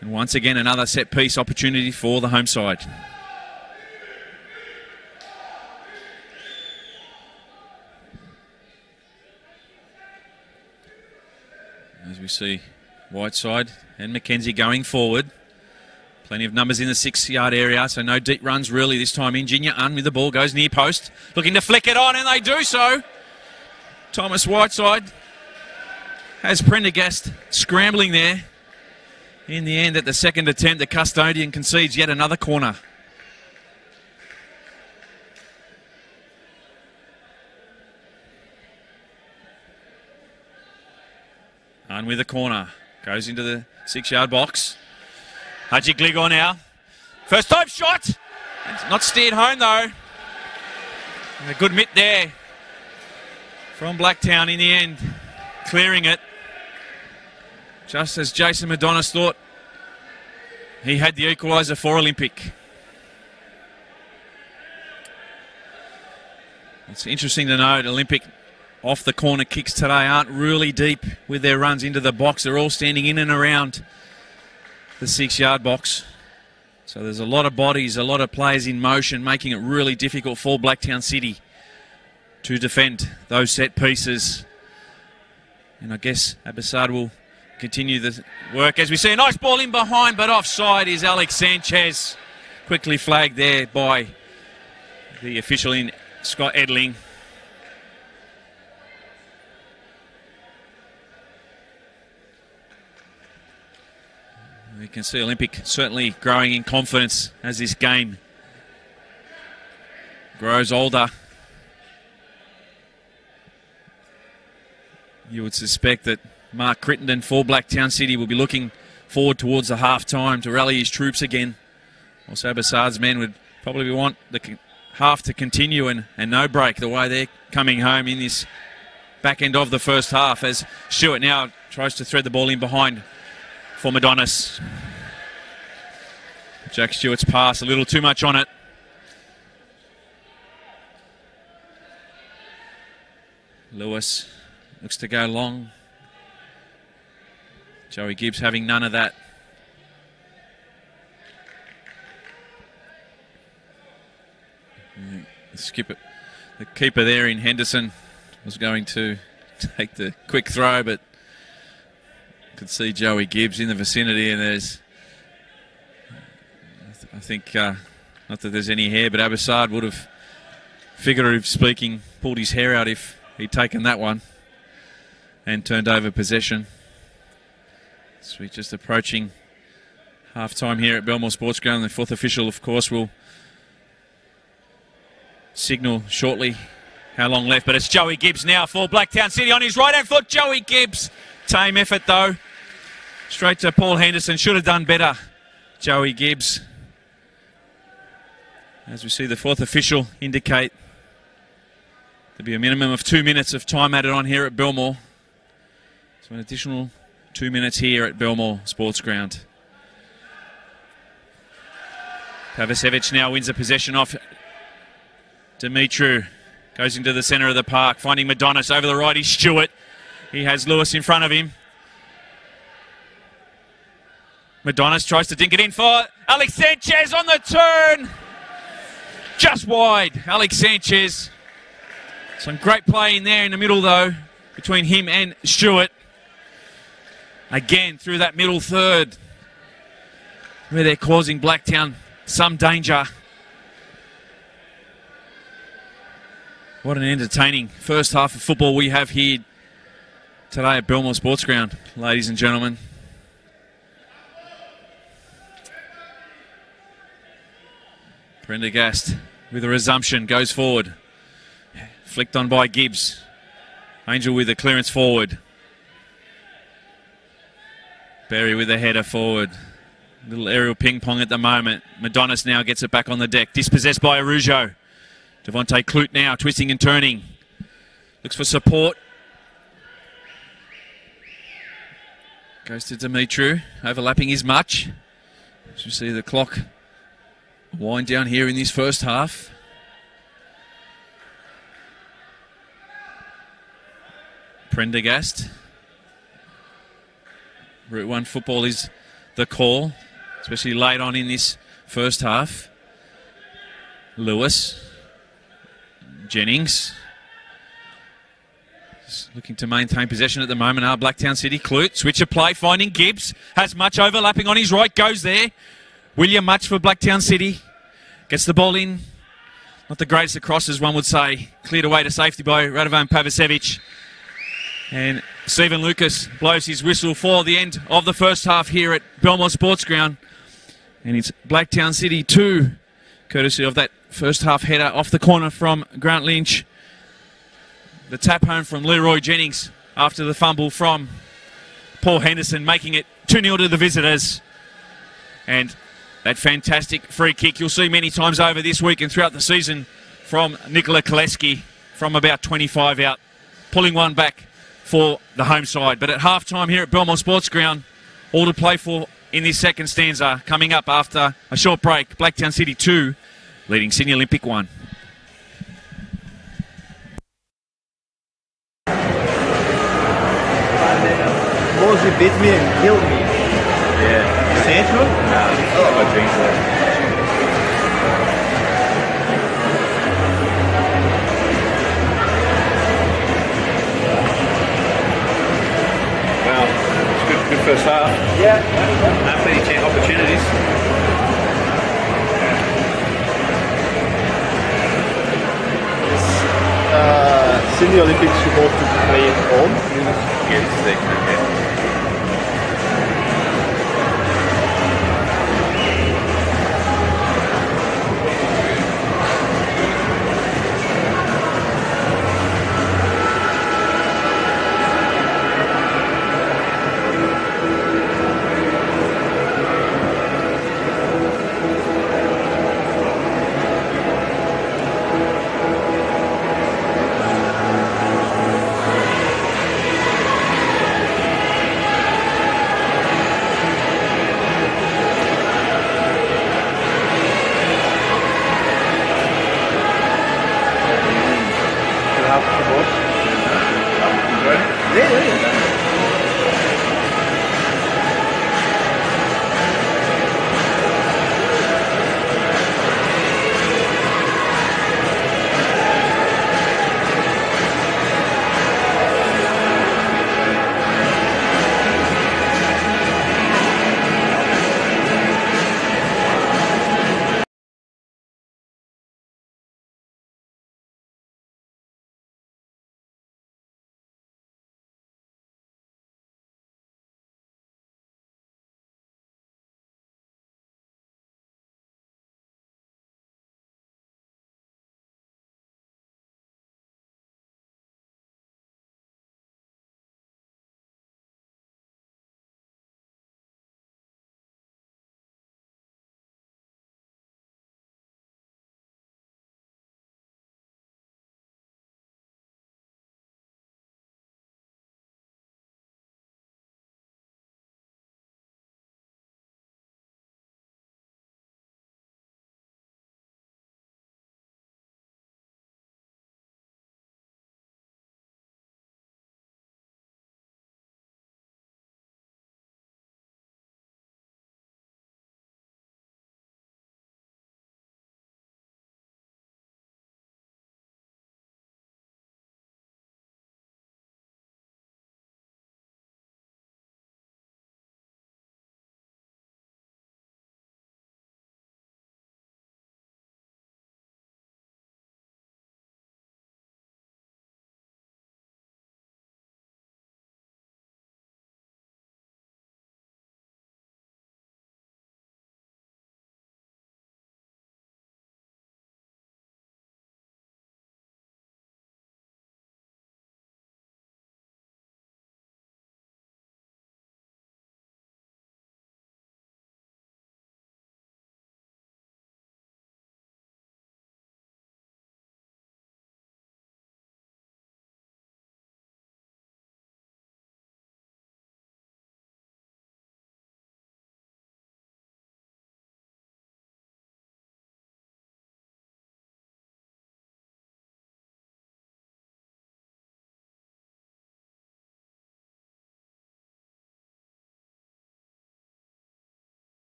And once again, another set-piece opportunity for the home side. As we see Whiteside and McKenzie going forward. Plenty of numbers in the 6-yard area, so no deep runs really this time in. Junior Un with the ball, goes near post, looking to flick it on, and they do so. Thomas Whiteside has Prendergast scrambling there. In the end, at the second attempt, the custodian concedes yet another corner. Un with the corner, goes into the 6-yard box. Haji Gligor now. First time shot. It's not steered home though. And a good mitt there from Blacktown in the end. Clearing it. Just as Jason Madonis thought he had the equaliser for Olympic. It's interesting to note Olympic off the corner kicks today aren't really deep with their runs into the box. They're all standing in and around the 6-yard box. So there's a lot of bodies, a lot of players in motion, making it really difficult for Blacktown City to defend those set pieces. And I guess Abasad will continue the work as we see a nice ball in behind, but offside is Alex Sanchez. Quickly flagged there by the official in Scott Edling. You can see Olympic certainly growing in confidence as this game grows older. You would suspect that Mark Crittenden for Blacktown City will be looking forward towards the half-time to rally his troops again. Also, Abbasad's men would probably want the half to continue and no break the way they're coming home in this back end of the first half as Stewart now tries to thread the ball in behind for Madonis. Jack Stewart's pass, a little too much on it. Lewis looks to go long. Joey Gibbs having none of that. The keeper there in Henderson was going to take the quick throw, but could see Joey Gibbs in the vicinity, and there's, I think, not that there's any hair, but Abasad would have, figuratively speaking, pulled his hair out if he'd taken that one and turned over possession. So we're just approaching half-time here at Belmore Sports Ground. The fourth official, of course, will signal shortly how long left, but it's Joey Gibbs now for Blacktown City on his right-hand foot. Joey Gibbs, tame effort though. Straight to Paul Henderson, should have done better, Joey Gibbs. As we see the fourth official indicate there'll be a minimum of 2 minutes of time added on here at Belmore. So an additional 2 minutes here at Belmore Sports Ground. Pavicevic now wins the possession off Dimitru. Goes into the centre of the park, finding Madonis over the right. He's Stewart. He has Lewis in front of him. Madonis tries to dink it in for Alex Sanchez on the turn. Just wide, Alex Sanchez. Some great play in there in the middle though, between him and Stewart. Again, through that middle third, where they're causing Blacktown some danger. What an entertaining first half of football we have here today at Belmore Sports Ground, ladies and gentlemen. Prendergast with a resumption, goes forward. Flicked on by Gibbs. Angel with a clearance forward. Berry with a header forward. Little aerial ping pong at the moment. Madonis now gets it back on the deck. Dispossessed by Arujo. Devontae Clute now twisting and turning. Looks for support. Goes to Dimitru. Overlapping is much. As you see the clock wind down here in this first half. Prendergast. Route 1 football is the call, especially late on in this first half. Lewis. Jennings. Just looking to maintain possession at the moment Blacktown City. Clute, switch of play, finding Gibbs. Has much overlapping on his right, goes there. William Much for Blacktown City. Gets the ball in. Not the greatest of crosses, one would say. Cleared away to safety by Radovan Pavicevic. And Stephen Lucas blows his whistle for the end of the first half here at Belmore Sports Ground. And it's Blacktown City 2, courtesy of that first half header off the corner from Grant Lynch. The tap home from Leroy Jennings after the fumble from Paul Henderson, making it 2-0 to the visitors. And that fantastic free kick you'll see many times over this week and throughout the season from Nikola Koleski from about 25 out, pulling one back for the home side. But at half-time here at Belmore Sports Ground, all to play for in this second stanza. Coming up after a short break, Blacktown City 2, leading Sydney Olympic 1. Mosey beat me and killed me. Yeah. Central? Oh, my dreams were. Good first half. Yeah. Plenty of opportunities. Sydney Olympics supposed to play at home. Yes, they can.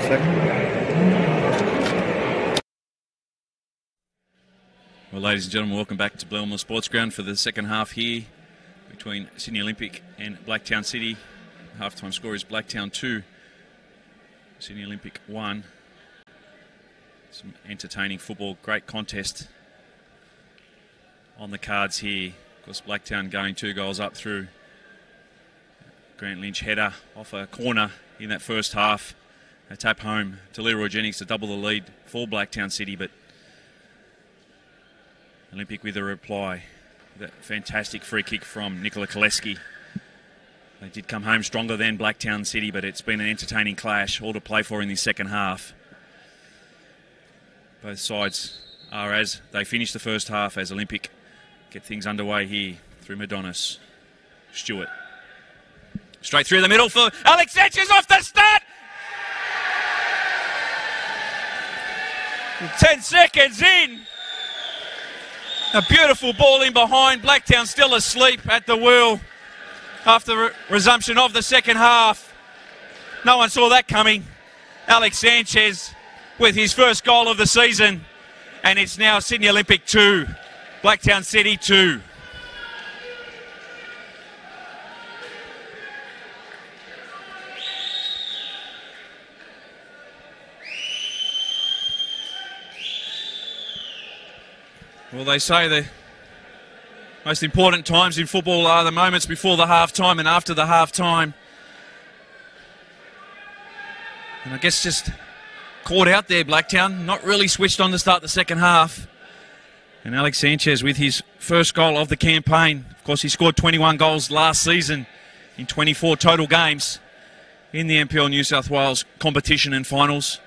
Well, ladies and gentlemen, welcome back to Belmore Sports Ground for the second half here between Sydney Olympic and Blacktown City. Half-time score is Blacktown 2, Sydney Olympic 1. Some entertaining football, great contest on the cards here. Of course, Blacktown going 2 goals up through Grant Lynch header off a corner in that first half. A tap home to Leroy Jennings to double the lead for Blacktown City, but Olympic with a reply. That fantastic free kick from Nikola Koleski. They did come home stronger than Blacktown City, but it's been an entertaining clash, all to play for in the second half. Both sides are as they finish the first half as Olympic get things underway here through Madonis. Stewart. Straight through the middle for Alex Sanchez off the start! 10 seconds in. A beautiful ball in behind. Blacktown still asleep at the wheel after resumption of the second half. No one saw that coming. Alex Sanchez with his first goal of the season. And it's now Sydney Olympic 2, Blacktown City 2. Well, they say the most important times in football are the moments before the half-time and after the half-time. And I guess just caught out there, Blacktown. Not really switched on to start the second half. And Alex Sanchez with his first goal of the campaign. Of course, he scored 21 goals last season in 24 total games in the NPL New South Wales competition and finals.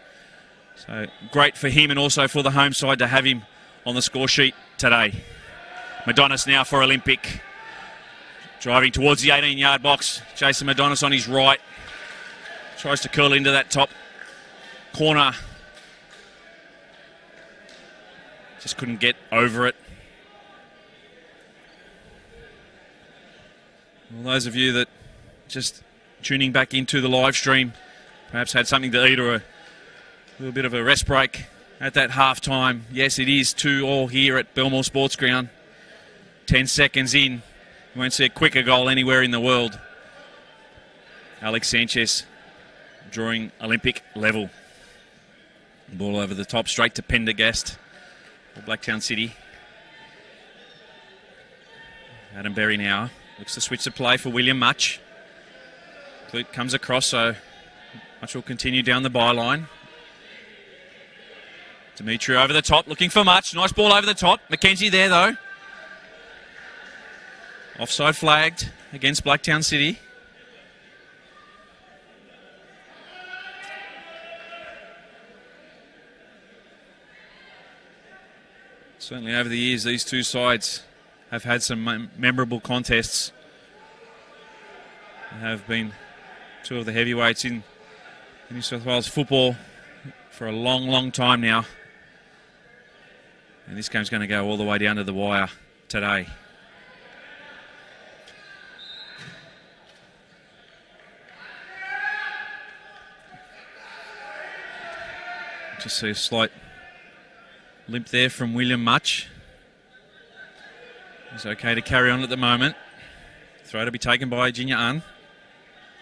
So great for him and also for the home side to have him on the score sheet today. Madonis now for Olympic. Driving towards the 18-yard box. Jason Madonis on his right. Tries to curl into that top corner. Just couldn't get over it. Well, those of you that just tuning back into the live stream perhaps had something to eat or a little bit of a rest break at that half-time. Yes, it is 2-2 here at Belmore Sports Ground. 10 seconds in. You won't see a quicker goal anywhere in the world. Alex Sanchez drawing Olympic level. Ball over the top, straight to Pendergast for Blacktown City. Adam Berry now looks to switch the play for William Much. Clute comes across, so Much will continue down the byline. Dimitri over the top, looking for Much. Nice ball over the top. McKenzie there, though. Offside flagged against Blacktown City. Certainly over the years, these two sides have had some memorable contests. They have been two of the heavyweights in New South Wales football for a long, long time now. And this game's going to go all the way down to the wire today. Just see a slight limp there from William Much. He's okay to carry on at the moment. Throw to be taken by Jinya An.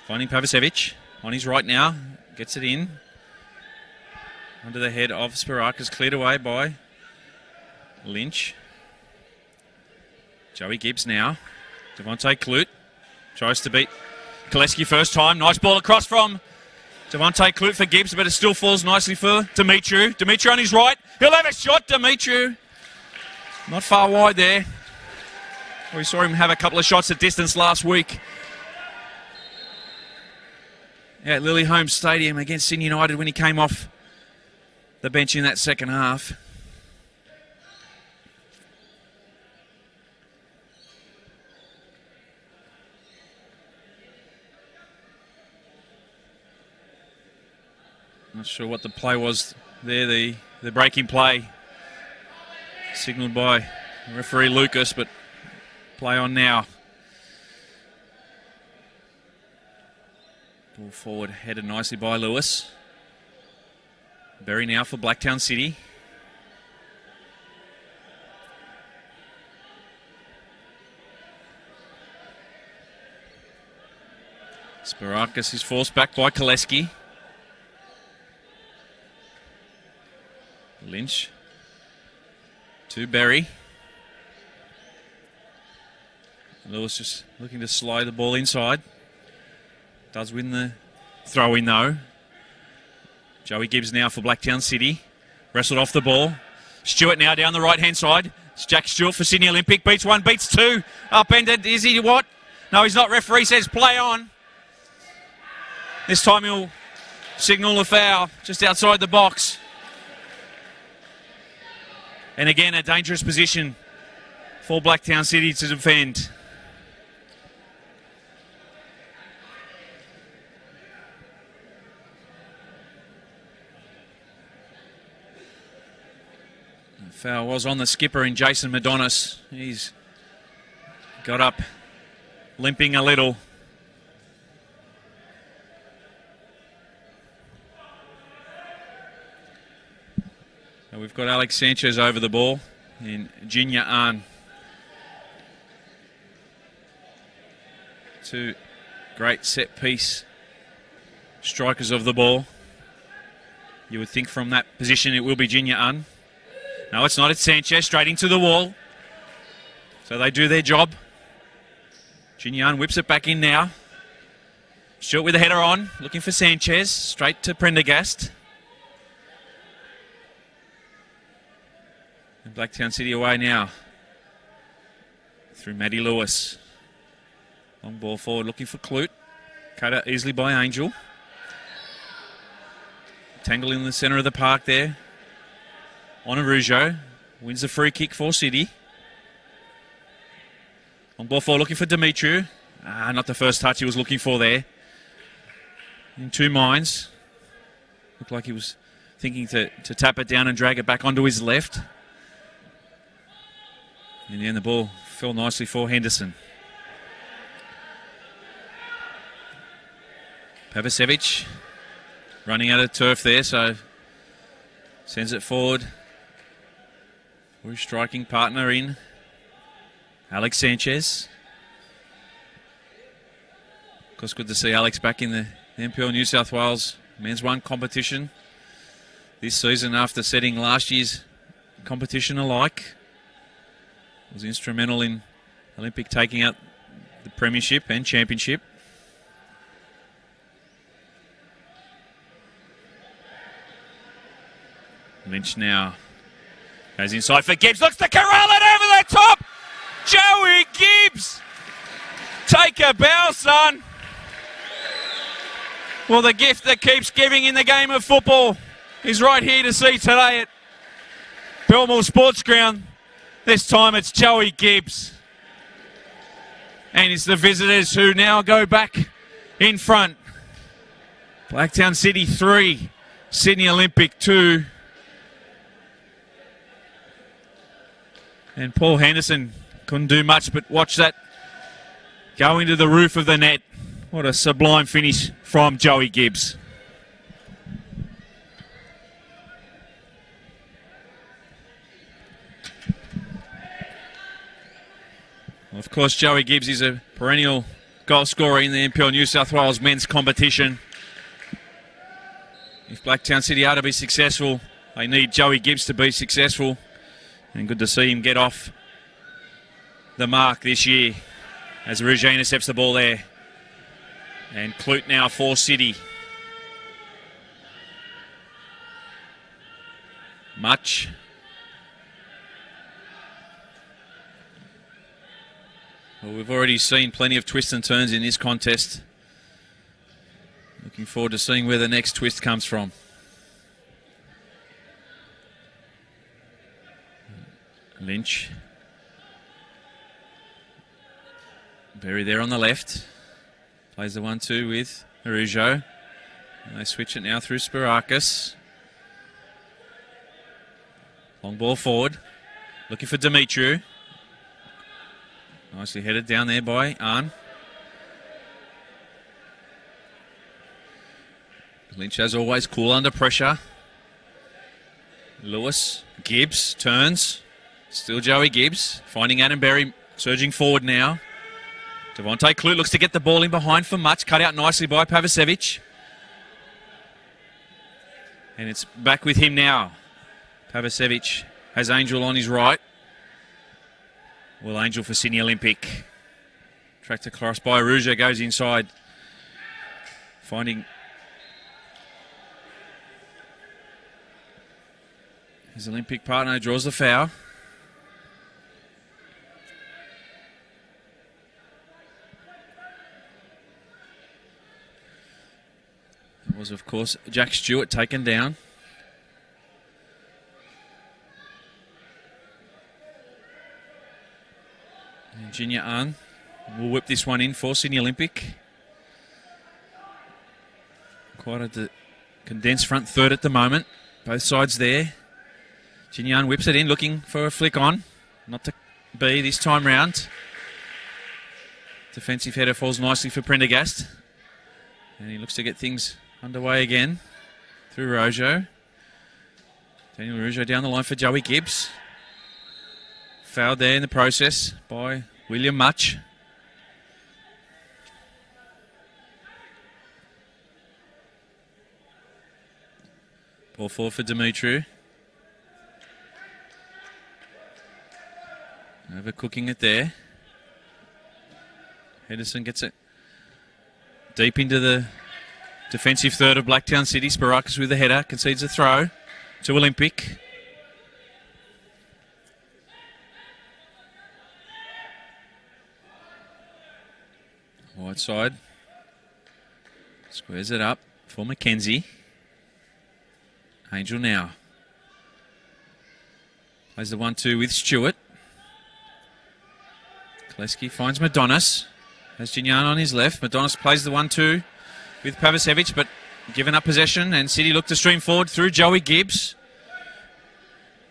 Finding Pavicevic on his right now. Gets it in. Under the head of Spirakis. Cleared away by Lynch. Joey Gibbs now. Devontae Clute tries to beat Koleski first time. Nice ball across from Devontae Clute for Gibbs, but it still falls nicely for Dimitri. Dimitri on his right. He'll have a shot, Dimitri. Not far wide there. We saw him have a couple of shots at distance last week at Lily Holmes Stadium against Sydney United when he came off the bench in that second half. Not sure what the play was there, the breaking play signalled by referee Lucas, but play on now. Ball forward, headed nicely by Lewis. Berry now for Blacktown City. Spirakis is forced back by Koleski. Lynch to Berry. Lewis just looking to slide the ball inside. Does win the throw-in though. Joey Gibbs now for Blacktown City. Wrestled off the ball. Stewart now down the right-hand side. It's Jack Stewart for Sydney Olympic. Beats one, beats two. Upended. Is he what? No, he's not. Referee says play on. This time he'll signal a foul just outside the box. And again, a dangerous position for Blacktown City to defend. The foul was on the skipper in Jason Madonis. He's got up limping a little. We've got Alex Sanchez over the ball and Jinya Ahn. Two great set piece strikers of the ball. You would think from that position it will be Jinya Ahn. No, it's not. It's Sanchez straight into the wall. So they do their job. Jinya Ahn whips it back in now. Stewart with the header on, looking for Sanchez. Straight to Prendergast. Blacktown City away now. Through Matty Lewis. Long ball forward looking for Clute. Cut out easily by Angel. Tangle in the centre of the park there. On Arujo. Wins the free kick for City. Long ball forward looking for Demetriou. Not the first touch he was looking for there. In two minds. Looked like he was thinking to tap it down and drag it back onto his left. In the end, the ball fell nicely for Henderson. Pavicevic running out of turf there, so sends it forward. For his striking partner in Alex Sanchez. Of course, good to see Alex back in the NPL New South Wales Men's 1 competition this season after setting last year's competition alike. Was instrumental in Olympic taking out the premiership and championship. Lynch now goes inside for Gibbs. Looks to corral it over the top. Joey Gibbs. Take a bow, son. Well, the gift that keeps giving in the game of football is right here to see today at Belmore Sports Ground. This time it's Joey Gibbs. And it's the visitors who now go back in front. Blacktown City 3, Sydney Olympic 2. And Paul Henderson couldn't do much but watch that go into the roof of the net. What a sublime finish from Joey Gibbs. Of course, Joey Gibbs is a perennial goal scorer in the NPL New South Wales men's competition. If Blacktown City are to be successful, they need Joey Gibbs to be successful. And good to see him get off the mark this year as Rouge intercepts the ball there. And Clute now for City. Much. Well, we've already seen plenty of twists and turns in this contest. Looking forward to seeing where the next twist comes from. Lynch. Berry there on the left. Plays the 1-2 with Arujo. And they switch it now through Spirakis. Long ball forward. Looking for Demetriou. Nicely headed down there by Ahn. Lynch, as always, cool under pressure. Lewis. Gibbs turns. Still Joey Gibbs. Finding Adam Berry surging forward now. Devontae Clute looks to get the ball in behind for much. Cut out nicely by Pavicevic. And it's back with him now. Pavicevic has Angel on his right. Well, Angel for Sydney Olympic. Tracked across by Rouge, goes inside. Finding his Olympic partner, draws the foul. It was, of course, Jack Stewart taken down. And Jinya An will whip this one in for Sydney Olympic. Quite a condensed front third at the moment. Both sides there. Jinya An whips it in, looking for a flick on. Not to be this time round. Defensive header falls nicely for Prendergast. And he looks to get things underway again through Rougeau. Daniel Rougeau down the line for Joey Gibbs. Fouled there in the process by William Much. Ball forward for Dimitru. Overcooking it there. Henderson gets it deep into the defensive third of Blacktown City. Spirakis with the header, concedes a throw to Olympic. Right side. Squares it up for McKenzie. Angel now. Plays the 1-2 with Stewart. Kleski finds Madonis. Has Jinyan on his left. Madonis plays the 1-2 with Pavicevic, but given up possession, and City look to stream forward through Joey Gibbs.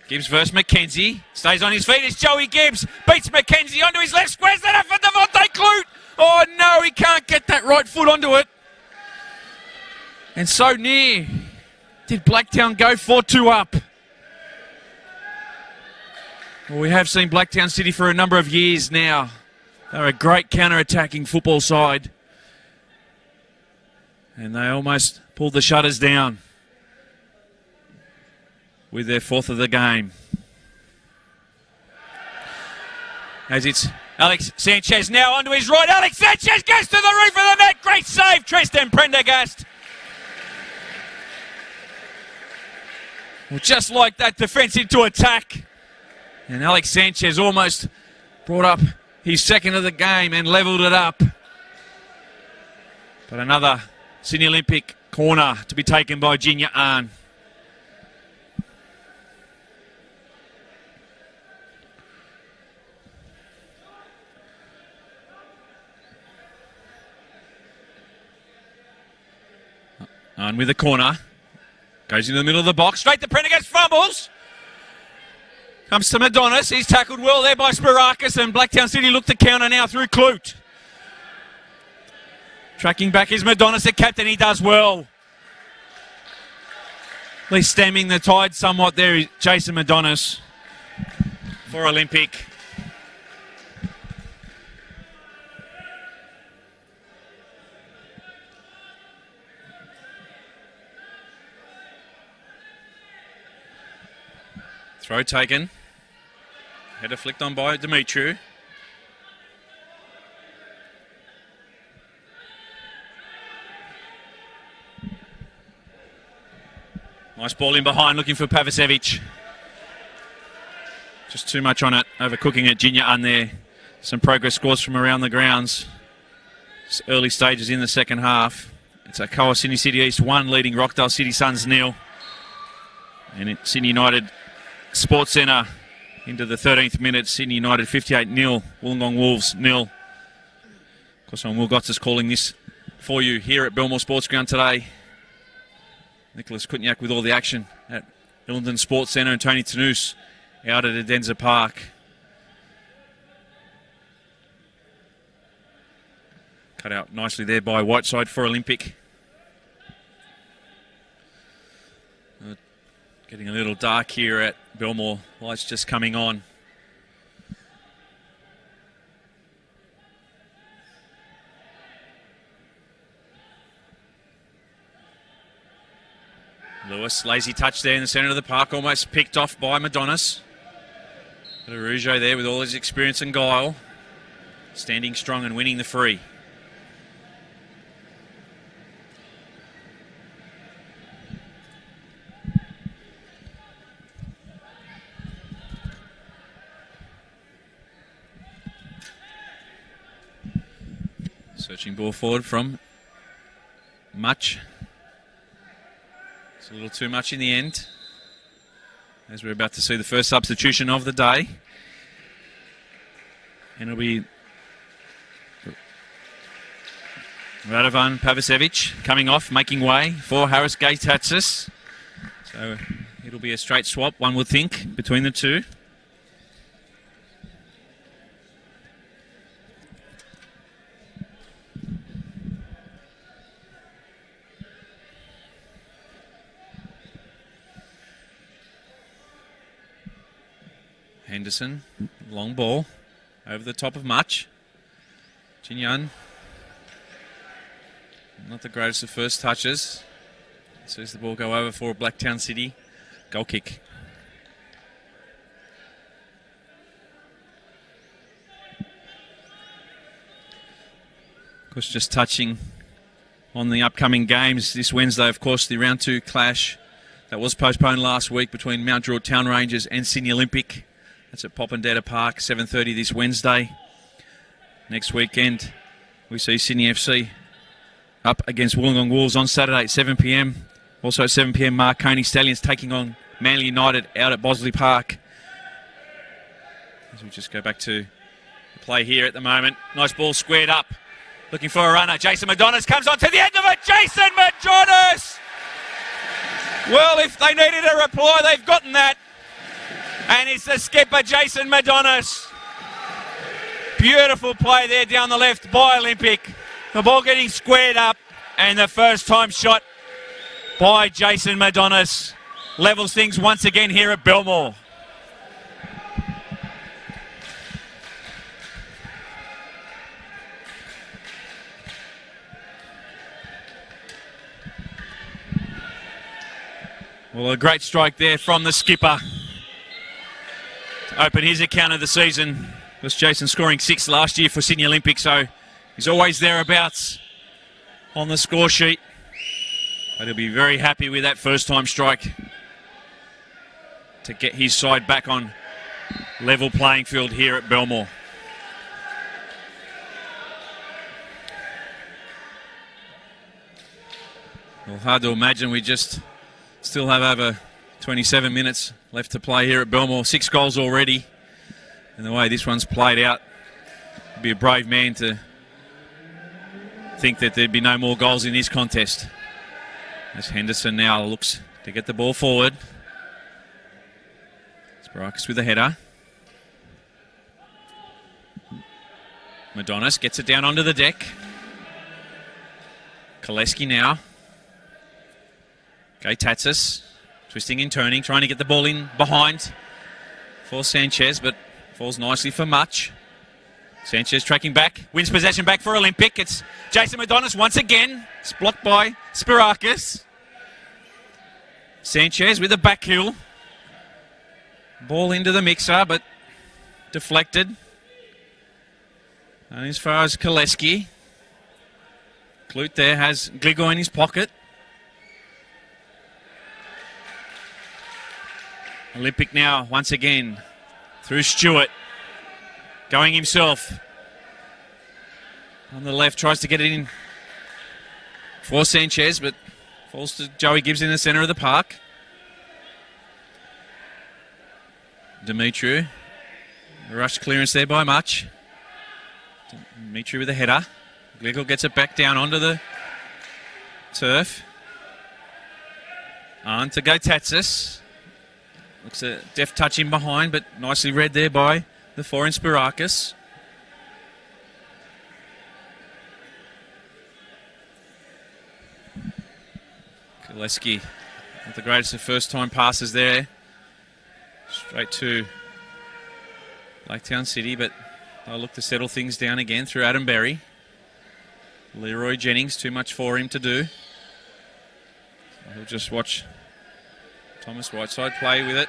Gibbs versus McKenzie. Stays on his feet. It's Joey Gibbs. Beats McKenzie onto his left. Squares that up for Devontae Clute. Oh no, he can't get that right foot onto it. And so near did Blacktown go 4-2 up. Well, we have seen Blacktown City for a number of years now. They're a great counter-attacking football side. And they almost pulled the shutters down with their fourth of the game. As it's Alex Sanchez now onto his right. Alex Sanchez goes to the roof of the net. Great save, Tristan Prendergast. Well, just like that, defence into attack. And Alex Sanchez almost brought up his second of the game and levelled it up. But another Sydney Olympic corner to be taken by Jinya An. An with the corner. Goes into the middle of the box. Straight to Prendergast. Fumbles. Comes to Madonis. He's tackled well there by Spirakis, and Blacktown City look to counter now through Clute. Tracking back is Madonis, the captain. He does well. At least stemming the tide somewhat there is Jason Madonis for Olympic. Throw taken. Header flicked on by Dimitru. Nice ball in behind, looking for Pavicevic. Just too much on it, overcooking it. Jinya An there. Some progress scores from around the grounds. It's early stages in the second half. It's Alcoa Sydney City East 1, leading Rockdale City Suns 0. And it's Sydney United Sports Centre into the 13th minute. Sydney United 58-0. Wollongong Wolves 0. Of course, I'm Will Gotts calling this for you here at Belmore Sports Ground today. Nicholas Kutniak with all the action at Illingdon Sports Centre, and Tony Tanous out at Adenza Park. Cut out nicely there by Whiteside for Olympic. Getting a little dark here at Belmore. Lights just coming on. Lewis, lazy touch there in the centre of the park, almost picked off by Madonis. But Rougeau there with all his experience and guile, standing strong and winning the free. Searching ball forward from Much. It's a little too much in the end, as we're about to see the first substitution of the day. And it'll be Radovan Pavicevic coming off, making way for Haris Gaitatsis. So it'll be a straight swap, one would think, between the two. Henderson, long ball, over the top of Much. Jinyan, not the greatest of first touches. Sees the ball go over for Blacktown City. Goal kick. Of course, just touching on the upcoming games this Wednesday, of course, the round 2 clash that was postponed last week between Mount Druitt Town Rangers and Sydney Olympic. That's at Popondetta Park, 7:30 this Wednesday. Next weekend, we see Sydney FC up against Wollongong Wolves on Saturday at 7 p.m. Also at 7 p.m, Marconi Stallions taking on Manly United out at Bosley Park. As we just go back to the play here at the moment. Nice ball squared up. Looking for a runner. Jason Madonis comes on to the end of it. Jason Madonis! Well, if they needed a reply, they've gotten that. And it's the skipper, Jason Madonis. Beautiful play there down the left by Olympic. The ball getting squared up, and the first time shot by Jason Madonis levels things once again here at Belmore. Well, a great strike there from the skipper to open his account of the season. Was Jason scoring 6 last year for Sydney Olympic, so he's always thereabouts on the score sheet. But he'll be very happy with that first time strike to get his side back on level playing field here at Belmore. Well, hard to imagine we just still have over 27 minutes left to play here at Belmore. 6 goals already. And the way this one's played out, you'd be a brave man to think that there'd be no more goals in this contest. As Henderson now looks to get the ball forward. Sparakis with a header. Madonis gets it down onto the deck. Koleski now. Gaitatsis twisting and turning, trying to get the ball in behind for Sanchez, but falls nicely for Much. Sanchez tracking back, wins possession back for Olympic. It's Jason Madonis once again. It's blocked by Sparakis. Sanchez with a back heel. Ball into the mixer, but deflected. And as far as Koleski, Clute there has Gligo in his pocket. Olympic now, once again, through Stewart. Going himself. On the left, tries to get it in for Sanchez, but falls to Joey Gibbs in the centre of the park. Dimitri. Rush clearance there by Much. Dimitri with a header. Gligo gets it back down onto the turf. On to Gaitatsis. Looks a deft touch in behind, but nicely read there by the foreign Sparakis. Koleski Not the greatest of first-time passes there. Straight to Blacktown City, but they'll look to settle things down again through Adam Berry. Leroy Jennings, too much for him to do. So he'll just watch Thomas Whiteside play with it.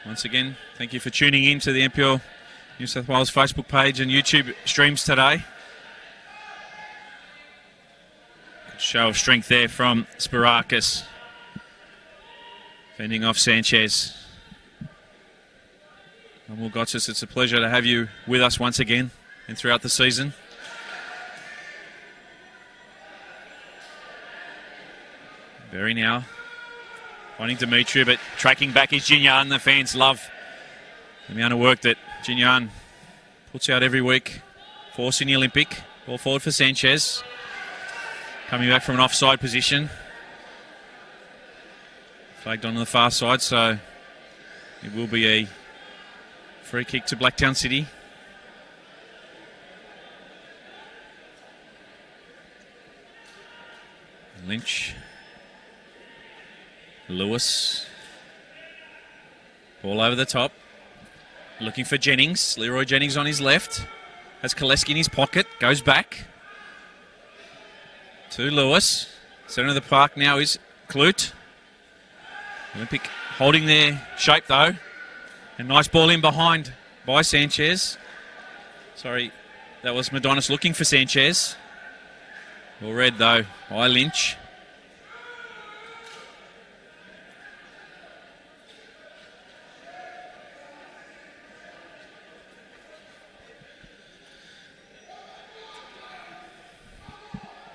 Once again, thank you for tuning in to the NPL New South Wales Facebook page and YouTube streams today. Good show of strength there from Spirakis. Fending off Sanchez. Well, Gotsis, it's a pleasure to have you with us once again and throughout the season. Berry now finding Dimitri, but tracking back is Jinyan. The fans love the amount of work that Jinyan puts out every week for Sydney Olympic. Ball forward for Sanchez. Coming back from an offside position. Flagged on the far side, so it will be a free kick to Blacktown City. Lynch. Lewis. Ball over the top. Looking for Jennings. Leroy Jennings on his left. Has Koleski in his pocket. Goes back to Lewis. Centre of the park now is Clute. Olympic holding their shape though. A nice ball in behind by Sanchez. Sorry, that was Madonis looking for Sanchez. Well read though by Lynch.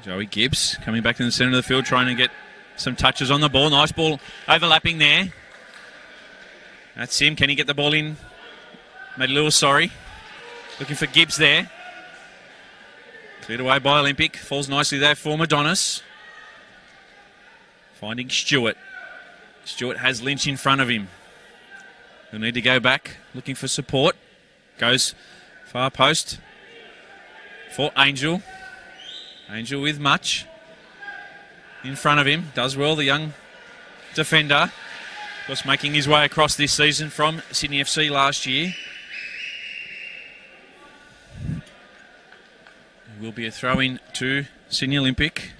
Joey Gibbs coming back in the centre of the field, trying to get some touches on the ball. Nice ball overlapping there. That's him. Can he get the ball in? Made Lewis sorry. Looking for Gibbs there. Cleared away by Olympic. Falls nicely there for Madonis. Finding Stewart. Stewart has Lynch in front of him. He'll need to go back. Looking for support. Goes far post for Angel. Angel with much in front of him. Does well, the young defender. Of course, making his way across this season from Sydney FC last year. It will be a throw-in to Sydney Olympic.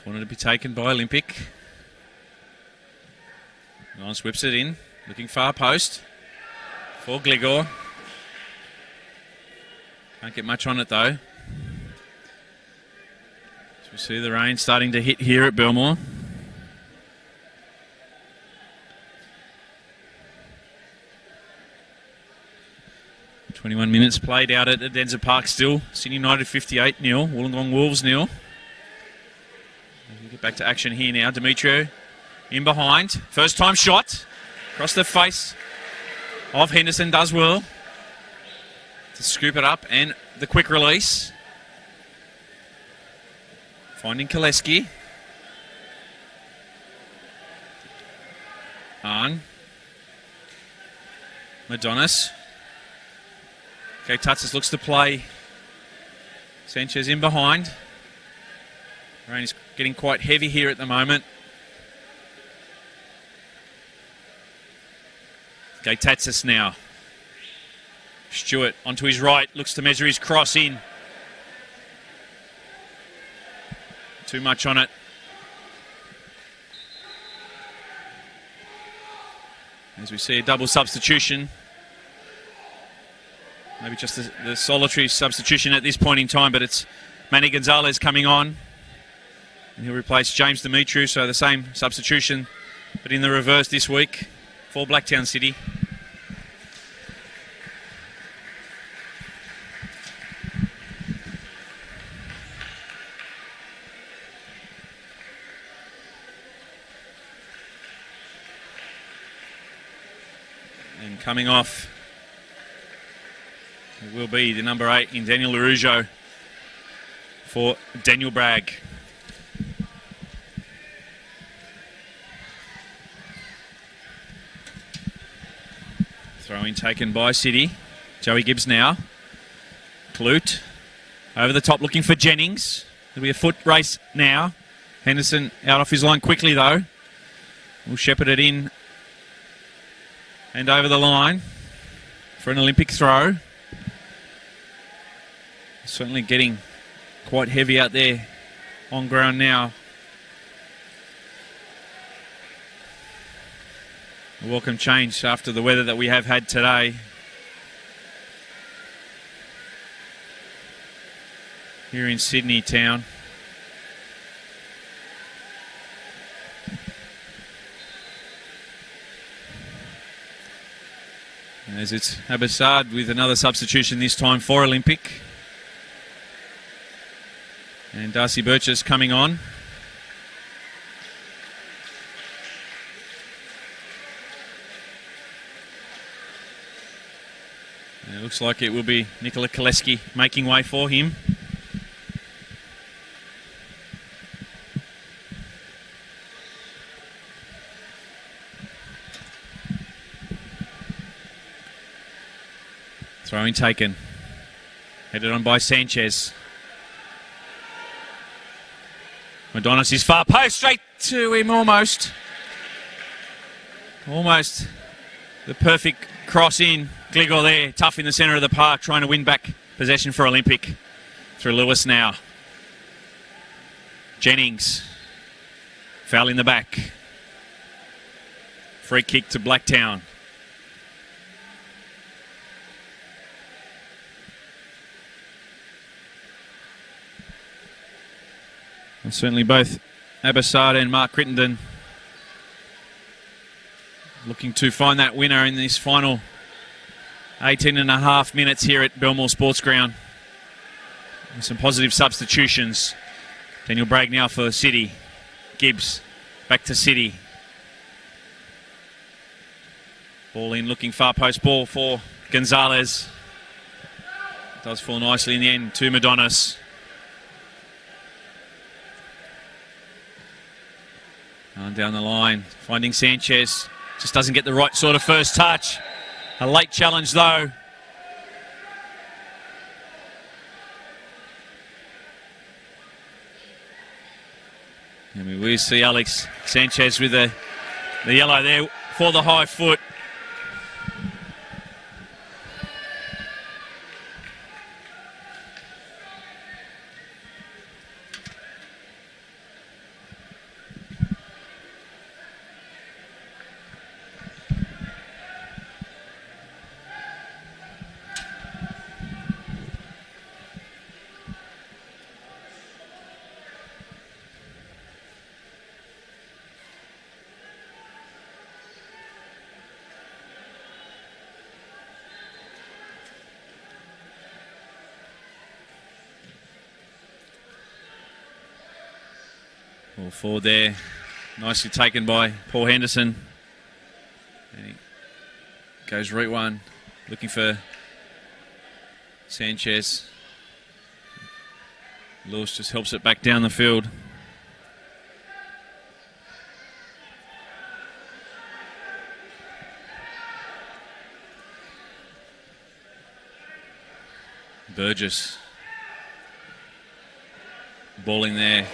Corner to be taken by Olympic. Nice, whips it in. Looking far post for Gligor. Can't get much on it though. So we see the rain starting to hit here at Belmore. "21 minutes played out at Adenza Park still. Sydney United 58-0. Wollongong Wolves 0. We'll get back to action here now. Demetrio in behind. First time shot. Across the face of Henderson. Does well to scoop it up. And the quick release. Finding Koleski. On. Madonis. Okay, Tutsis looks to play Sanchez in behind. Rain is getting quite heavy here at the moment. Okay, Tatsis now. Stewart onto his right, looks to measure his cross in. Too much on it. As we see a double substitution. Maybe just the solitary substitution at this point in time, but it's Manny Gonzalez coming on. And he'll replace James Dimitri, so the same substitution, but in the reverse this week for Blacktown City. And coming off, it will be the number 8 in Daniel Laroujo for Daniel Bragg. Throw-in taken by City. Joey Gibbs now. Clute over the top looking for Jennings. There'll be a foot race now. Henderson out off his line quickly though. Will shepherd it in and over the line for an Olympic throw. Certainly getting quite heavy out there on ground now. A welcome change after the weather that we have had today. Here in Sydney town. As it's Abassad with another substitution this time for Olympic. And Darcy Burgess coming on. And it looks like it will be Nikola Koleski making way for him. Throwing taken. Headed on by Sanchez. Madonis is far post, straight to him almost. Almost the perfect cross in. Gligor there, tough in the centre of the park, trying to win back possession for Olympic. Through Lewis now. Jennings. Foul in the back. Free kick to Blacktown. And certainly both Abassad and Mark Crittenden looking to find that winner in this final 18.5 minutes here at Belmore Sports Ground. With some positive substitutions. Daniel Bragg now for City. Gibbs back to City. Ball in, looking far post ball for Gonzalez. Does fall nicely in the end to Madonis. On down the line, finding Sanchez. Just doesn't get the right sort of first touch. A late challenge though. And we see Alex Sanchez with the yellow there for the high foot. Ball forward there, nicely taken by Paul Henderson. And he goes route one, looking for Sanchez. Lewis just helps it back down the field. Burgess. Ball in there.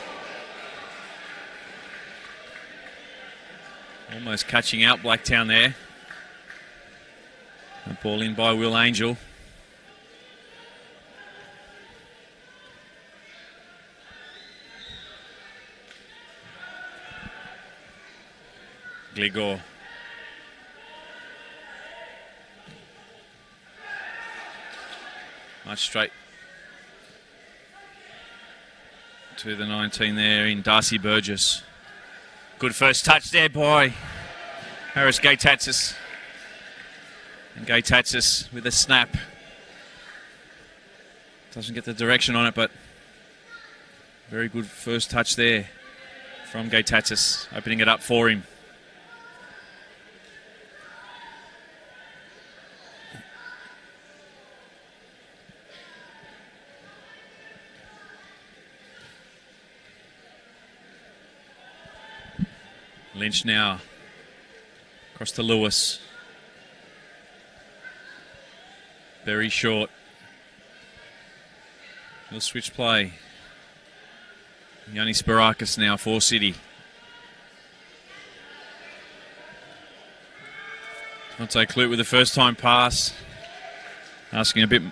Almost catching out Blacktown there. A ball in by Will Angel. Gligor. Much straight to the 19 there in Darcy Burgess. Good first touch there by Harris Gaitatsis. And Gaitatsis with a snap. Doesn't get the direction on it, but very good first touch there from Gaitatsis, opening it up for him. Lynch now. Across to Lewis. Very short. He'll switch play. Yanni Sparakis now for City. Devontae Clute with the first time pass. Asking a bit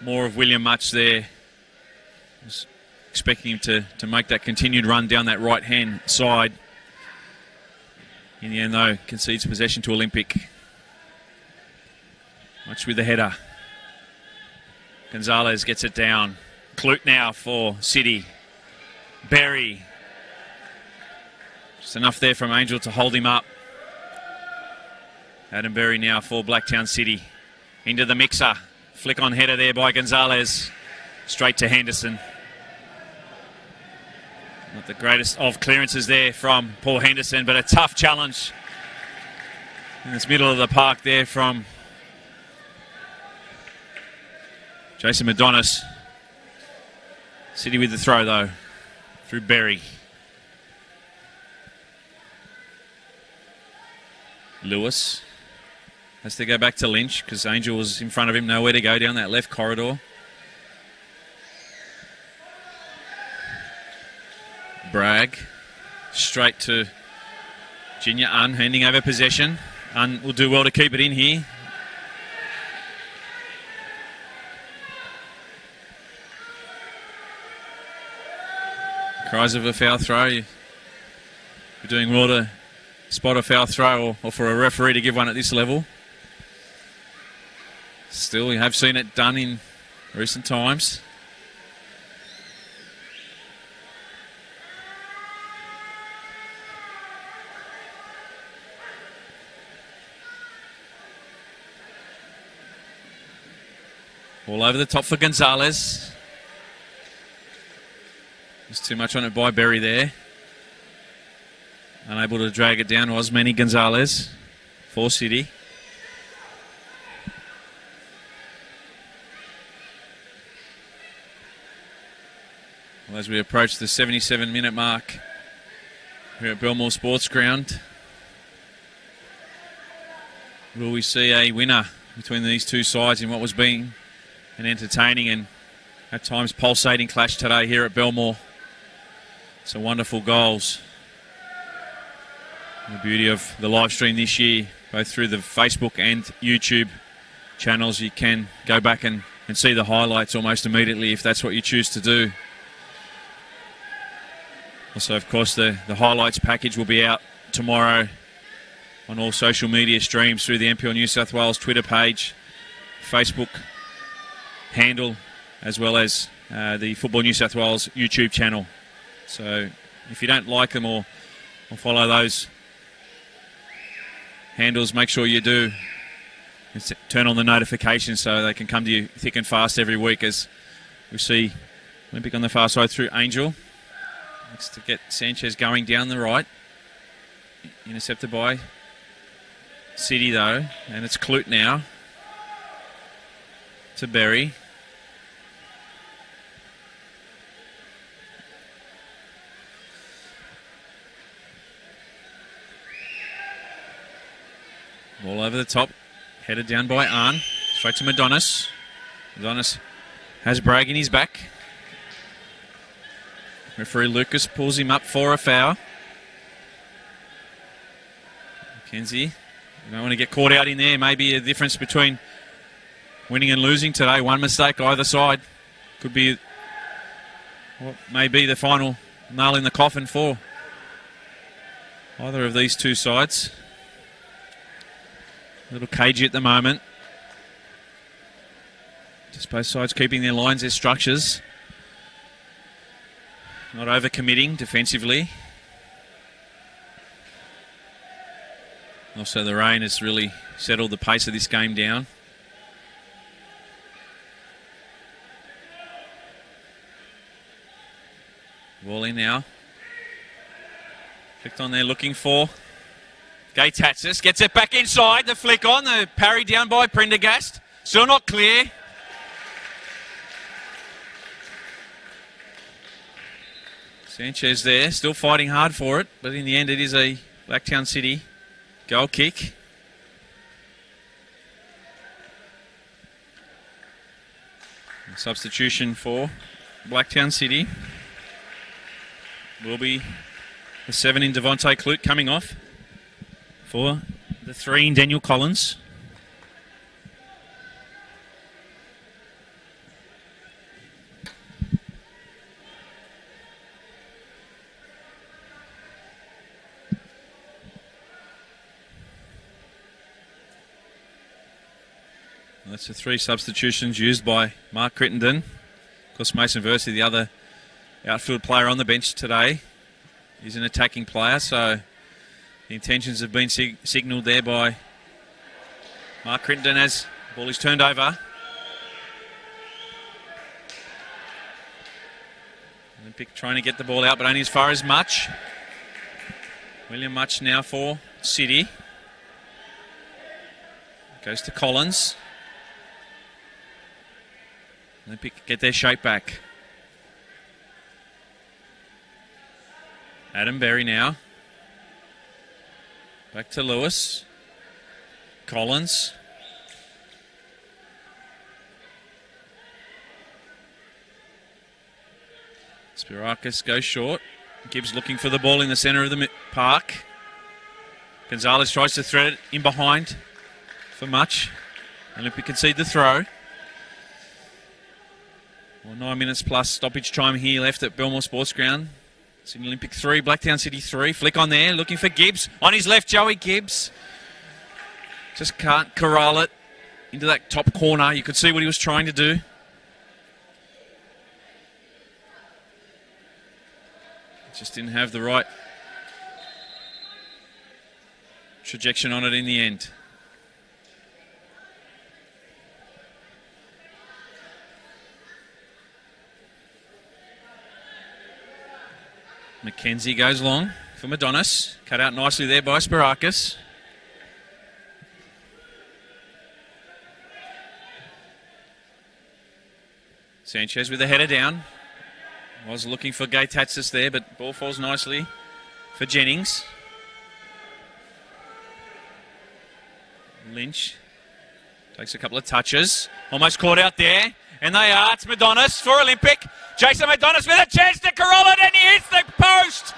more of William Much there. Was expecting him to make that continued run down that right hand side. In the end though, concedes possession to Olympic. Much with the header. Gonzalez gets it down. Clute now for City. Berry. Just enough there from Angel to hold him up. Adam Berry now for Blacktown City. Into the mixer. Flick on header there by Gonzalez. Straight to Henderson. Not the greatest of clearances there from Paul Henderson, but a tough challenge in this middle of the park there from Jason Madonis. City with the throw though, through Berry. Lewis has to go back to Lynch because Angel was in front of him, nowhere to go down that left corridor. Bragg straight to Junior Un, handing over possession. Un will do well to keep it in here. Cries of a foul throw. You're doing well to spot a foul throw or for a referee to give one at this level. Still, we have seen it done in recent times. All over the top for Gonzalez. There's too much on it by Berry there. Unable to drag it down was Manny Gonzalez for City. Well, as we approach the 77-minute mark here at Belmore Sports Ground, will we see a winner between these two sides in what was being an entertaining and at times pulsating clash today here at Belmore? Some wonderful goals. The beauty of the live stream this year, both through the Facebook and YouTube channels, you can go back and see the highlights almost immediately if that's what you choose to do. Also, of course, the highlights package will be out tomorrow on all social media streams through the NPL New South Wales Twitter page, Facebook handle, as well as the Football New South Wales YouTube channel. So if you don't like them or follow those handles, make sure you do. Turn on the notifications so they can come to you thick and fast every week as we see Olympic on the far side through Angel. Next to get Sanchez going down the right. Intercepted by City though, and it's Clute now to Berry. Ball over the top, headed down by Arn, straight to Madonis. Madonis has Bragg in his back. Referee Lucas pulls him up for a foul. Mackenzie, you don't want to get caught out in there. Maybe a difference between winning and losing today. One mistake either side could be what may be the final nail in the coffin for either of these two sides. A little cagey at the moment. Just both sides keeping their lines, their structures. Not over-committing defensively. Also, the rain has really settled the pace of this game down. Ball in now. Flicked on there looking for Gatatsis. Gets it back inside. The flick on. The parry down by Prendergast. Still not clear. Sanchez there, still fighting hard for it, but in the end it is a Blacktown City. Goal kick. Substitution for Blacktown City will be the 7 in Devontae Clute coming off for the 3 in Daniel Collins. That's the 3 substitutions used by Mark Crittenden. Of course, Mason Versity, the other outfield player on the bench today, is an attacking player, so the intentions have been signalled there by Mark Crittenden as the ball is turned over. Olympic trying to get the ball out, but only as far as Much. William Much now for City. Goes to Collins. Olympic get their shape back. Adam Berry now. Back to Lewis. Collins. Spirakis goes short. Gibbs looking for the ball in the centre of the park. Gonzalez tries to thread it in behind for Much. Olympic concede the throw. Well, 9 minutes plus stoppage time here left at Belmore Sports Ground. Sydney Olympic 3, Blacktown City 3. Flick on there, looking for Gibbs. On his left, Joey Gibbs. Just can't corral it into that top corner. You could see what he was trying to do. Just didn't have the right trajectory on it in the end. Mackenzie goes long for Madonis. Cut out nicely there by Spirakis. Sanchez with the header down. Was looking for Gaytatsis there, but ball falls nicely for Jennings. Lynch takes a couple of touches. Almost caught out there. And they are. It's Madonis for Olympic. Jason Madonis with a chance to corral it, and he hits the post.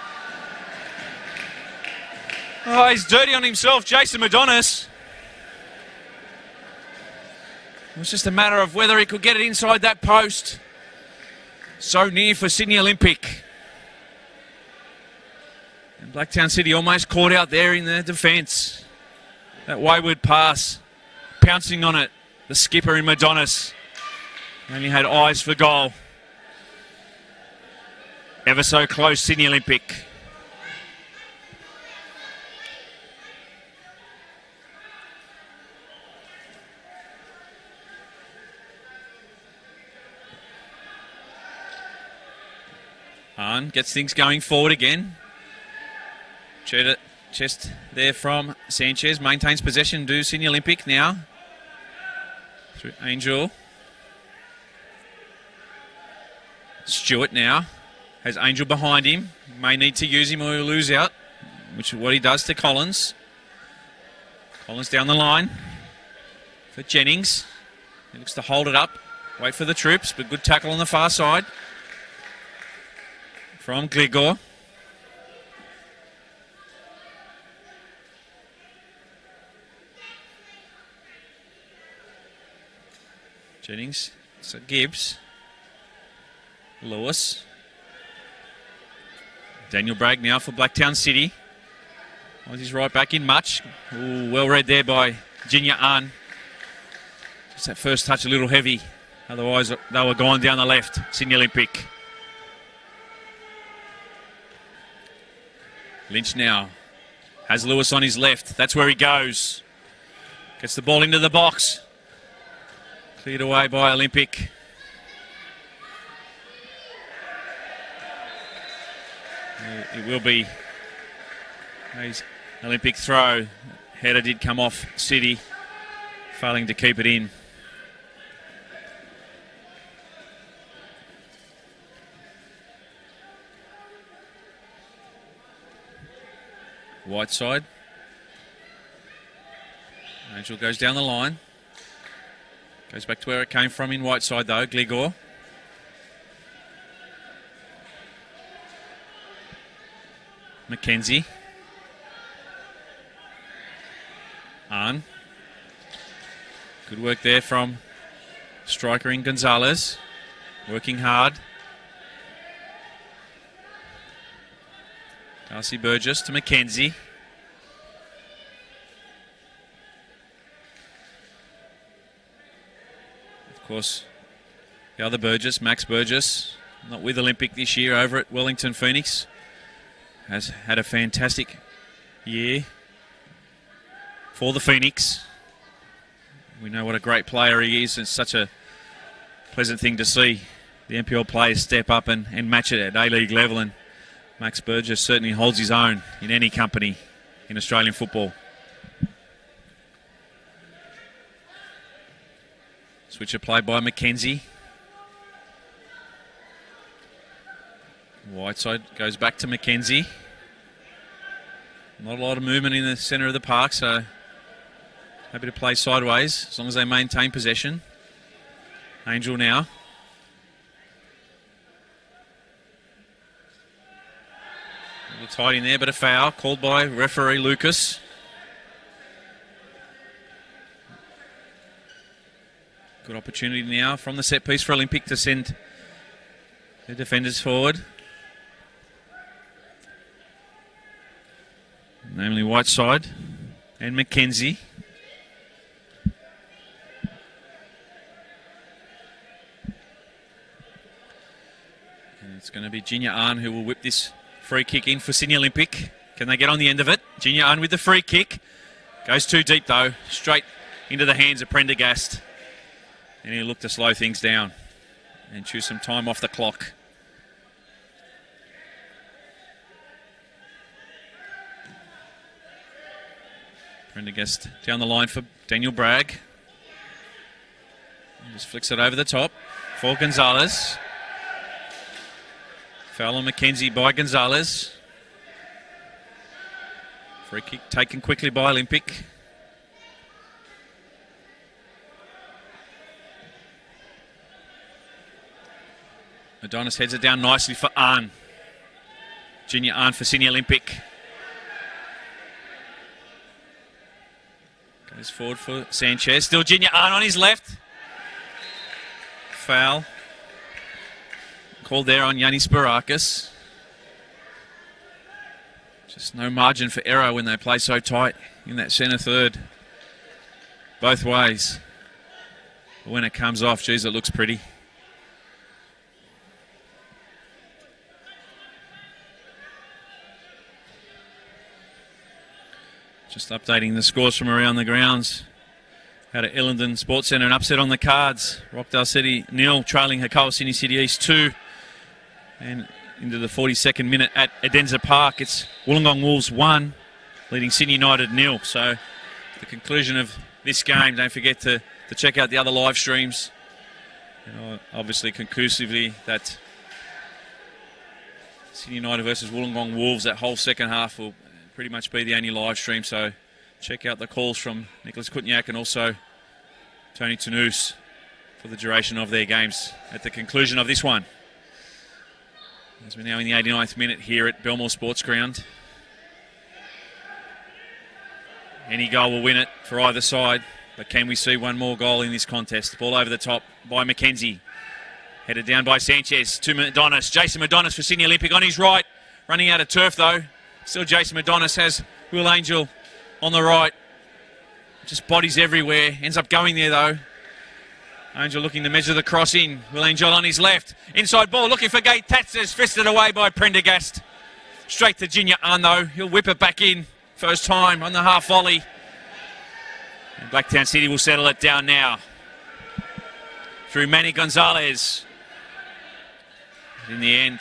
Oh, he's dirty on himself, Jason Madonis. It was just a matter of whether he could get it inside that post. So near for Sydney Olympic. And Blacktown City almost caught out there in the defence. That wayward pass. Pouncing on it. The skipper in Madonis. Only had eyes for goal. Ever so close, Sydney Olympic. Hahn gets things going forward again. Chest there from Sanchez. Maintains possession to Sydney Olympic now. Through Angel. Stewart now has Angel behind him. May need to use him or he'll lose out, which is what he does to Collins. Collins down the line for Jennings. He looks to hold it up, wait for the troops, but good tackle on the far side from Gligor. Jennings, so Gibbs. Lewis. Daniel Bragg now for Blacktown City. He's right back in Much. Ooh, well read there by Jinya Ahn. Just that first touch a little heavy. Otherwise they were gone down the left. Sydney Olympic. Lynch now has Lewis on his left. That's where he goes. Gets the ball into the box. Cleared away by Olympic. It will be his Olympic throw. Header did come off City, failing to keep it in. Whiteside. Angel goes down the line. Goes back to where it came from in Whiteside though, Gligor. McKenzie. Arn. Good work there from striker in Gonzalez. Working hard. Darcy Burgess to McKenzie. Of course, the other Burgess, Max Burgess, not with Olympic this year over at Wellington Phoenix. Has had a fantastic year for the Phoenix. We know what a great player he is. It's such a pleasant thing to see the NPL players step up and match it at A-League level, and Max Burgess certainly holds his own in any company in Australian football. Switcher played by McKenzie. Whiteside goes back to McKenzie. Not a lot of movement in the centre of the park, so happy to play sideways as long as they maintain possession. Angel now. A little tight in there, but a foul called by referee Lucas. Good opportunity now from the set piece for Olympic to send the defenders forward. Namely Whiteside and McKenzie. And it's going to be Junior Arn who will whip this free kick in for Sydney Olympic. Can they get on the end of it? Junior Arn with the free kick. Goes too deep though. Straight into the hands of Prendergast. And he'll look to slow things down and choose some time off the clock. Prendergast down the line for Daniel Bragg. Just flicks it over the top for Gonzalez. Foul on McKenzie by Gonzalez. Free kick taken quickly by Olympic. Adonis heads it down nicely for Arn. Junior Arn for Sydney Olympic. Goes forward for Sanchez. Still Junior Arn on his left. Foul. Called there on Yanis Barakis. Just no margin for error when they play so tight in that centre third. Both ways. But when it comes off, geez, it looks pretty. Just updating the scores from around the grounds. Out at Illingdon Sports Centre, an upset on the cards. Rockdale City 0, trailing Hakoah Sydney City East 2. And into the 42nd minute at Edenza Park, it's Wollongong Wolves 1, leading Sydney United 0. So the conclusion of this game, don't forget to check out the other live streams. And obviously conclusively that Sydney United versus Wollongong Wolves, that whole second half will pretty much be the only live stream, so check out the calls from Nicholas Kutniak and also Tony Tanous for the duration of their games at the conclusion of this one. As we're now in the 89th minute here at Belmore Sports Ground. Any goal will win it for either side, but can we see one more goal in this contest? Ball over the top by McKenzie. Headed down by Sanchez to Madonis. Jason Madonis for Sydney Olympic on his right. Running out of turf though. Still Jason Madonis has Will Angel on the right. Just bodies everywhere. Ends up going there though. Angel looking to measure the cross in. Will Angel on his left. Inside ball looking for Gate Tatzes. Fisted away by Prendergast. Straight to Junior Arn though. He'll whip it back in. First time on the half volley. And Blacktown City will settle it down now. Through Manny Gonzalez. But in the end,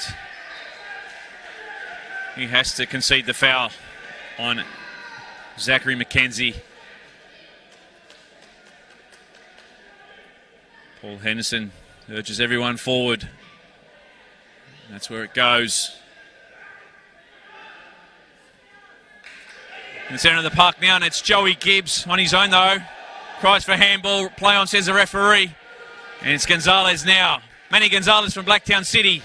he has to concede the foul on Zachary McKenzie. Paul Henderson urges everyone forward. That's where it goes. In the centre of the park now, and it's Joey Gibbs on his own though. Cries for handball, play on, says the referee. And it's Gonzalez now. Manny Gonzalez from Blacktown City.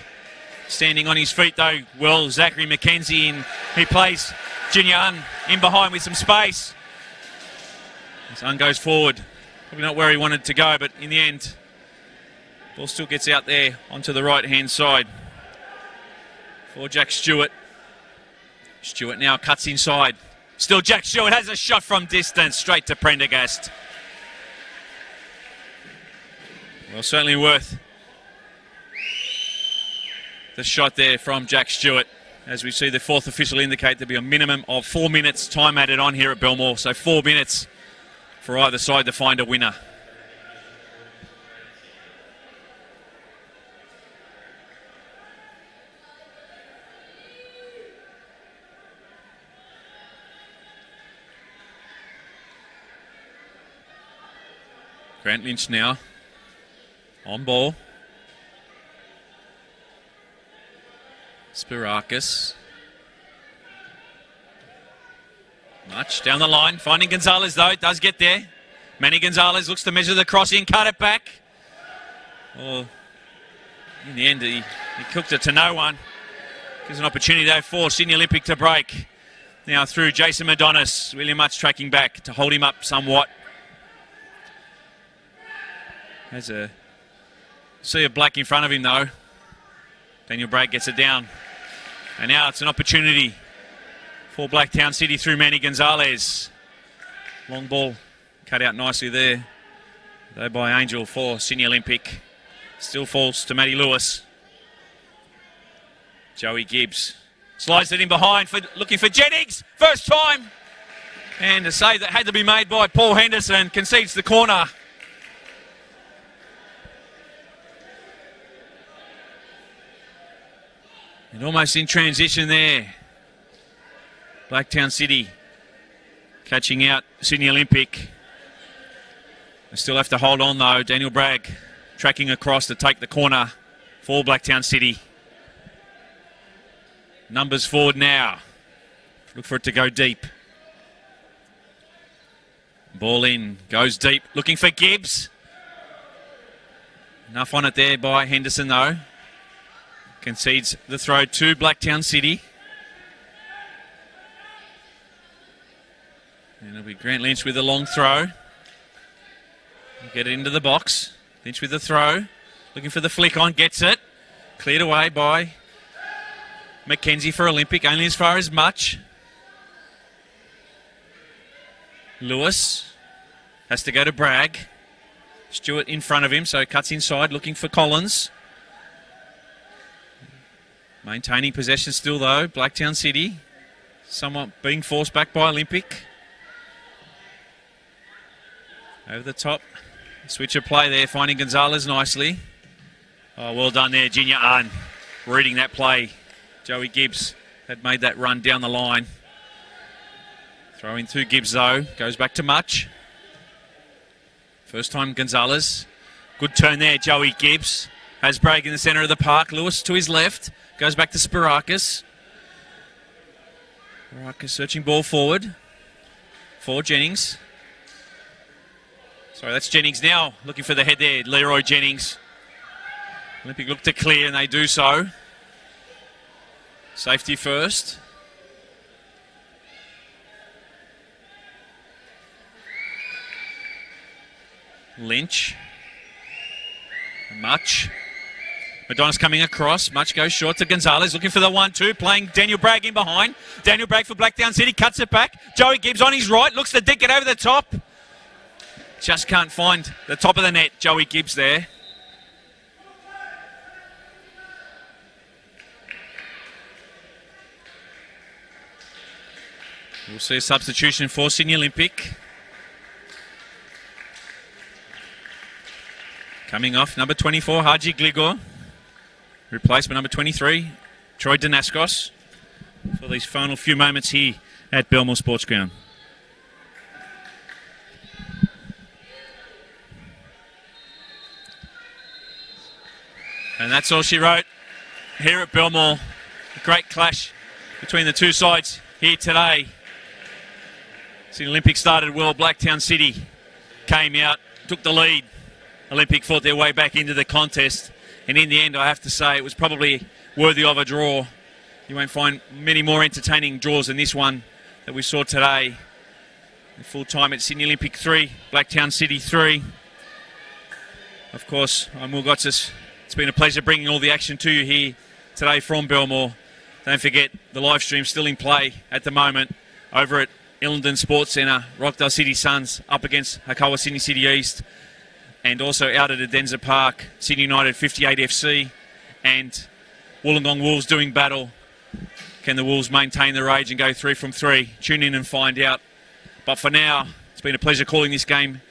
Standing on his feet though, well, Zachary McKenzie, and he plays Junior Un in behind with some space. His Un goes forward. Probably not where he wanted to go, but in the end, ball still gets out there onto the right-hand side for Jack Stewart. Stewart now cuts inside. Still Jack Stewart has a shot from distance, straight to Prendergast. Well, certainly worth the shot there from Jack Stewart. As we see the fourth official indicate there'll be a minimum of 4 minutes time added on here at Belmore. So 4 minutes for either side to find a winner. Grant Lynch now on ball. Spirakis. Much down the line. Finding Gonzalez though. It does get there. Manny Gonzalez looks to measure the crossing. Cut it back. Well, in the end he cooked it to no one. Gives an opportunity though for Sydney Olympic to break. Now through Jason Madonis. William Much tracking back to hold him up somewhat. Has a sea of black in front of him though. Daniel Bragg gets it down. And now it's an opportunity for Blacktown City through Manny Gonzalez. Long ball cut out nicely there, though by Angel for Sydney Olympic. Still falls to Matty Lewis. Joey Gibbs slides it in behind, looking for Jennings. First time. And a save that had to be made by Paul Henderson. Concedes the corner. And almost in transition there. Blacktown City catching out Sydney Olympic. They still have to hold on though. Daniel Bragg tracking across to take the corner for Blacktown City. Numbers forward now. Look for it to go deep. Ball in, goes deep. Looking for Gibbs. Enough on it there by Henderson though. Concedes the throw to Blacktown City. And it'll be Grant Lynch with a long throw. He'll get it into the box. Lynch with the throw. Looking for the flick on. Gets it. Cleared away by McKenzie for Olympic. Only as far as Much. Lewis has to go to Bragg. Stewart in front of him, so cuts inside. Looking for Collins. Maintaining possession still though, Blacktown City. Somewhat being forced back by Olympic. Over the top. Switch of play there, finding Gonzalez nicely. Oh, well done there, Junior Un. Reading that play. Joey Gibbs had made that run down the line. Throwing to Gibbs though, goes back to Much. First time Gonzalez. Good turn there, Joey Gibbs. Has Bragg in the centre of the park. Lewis to his left. Goes back to Spirakis. Spirakis searching ball forward for Jennings. Sorry, that's Jennings now. Looking for the head there, Leroy Jennings. Olympic look to clear, and they do so. Safety first. Lynch. Much. Madonna's coming across. Much goes short to Gonzalez. Looking for the 1-2. Playing Daniel Bragg in behind. Daniel Bragg for Blacktown City. Cuts it back. Joey Gibbs on his right. Looks to dig it over the top. Just can't find the top of the net. Joey Gibbs there. We'll see a substitution for Sydney Olympic. Coming off, number 24, Haji Gligor. Replacement number 23, Troy Danaskos. For these final few moments here at Belmore Sports Ground. And that's all she wrote here at Belmore. A great clash between the two sides here today. The Olympic started well. Blacktown City came out, took the lead. Olympic fought their way back into the contest, and in the end, I have to say, it was probably worthy of a draw. You won't find many more entertaining draws than this one that we saw today. Full time at Sydney Olympic 3, Blacktown City 3. Of course, I'm Will Gotsis. It's been a pleasure bringing all the action to you here today from Belmore. Don't forget, the live stream's still in play at the moment over at Illingdon Sports Centre. Rockdale City Suns up against Hakawa Sydney City East, and also out at Adenza Park, Sydney United 58 FC and Wollongong Wolves doing battle. Can the Wolves maintain the rage and go 3 from 3? Tune in and find out. But for now, it's been a pleasure calling this game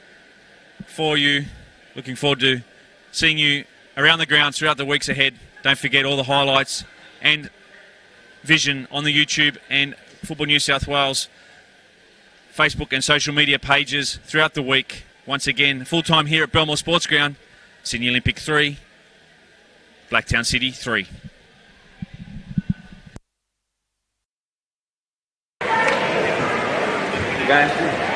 for you. Looking forward to seeing you around the grounds throughout the weeks ahead. Don't forget all the highlights and vision on the YouTube and Football New South Wales Facebook and social media pages throughout the week. Once again, full time here at Belmore Sports Ground, Sydney Olympic 3, Blacktown City 3. Guys.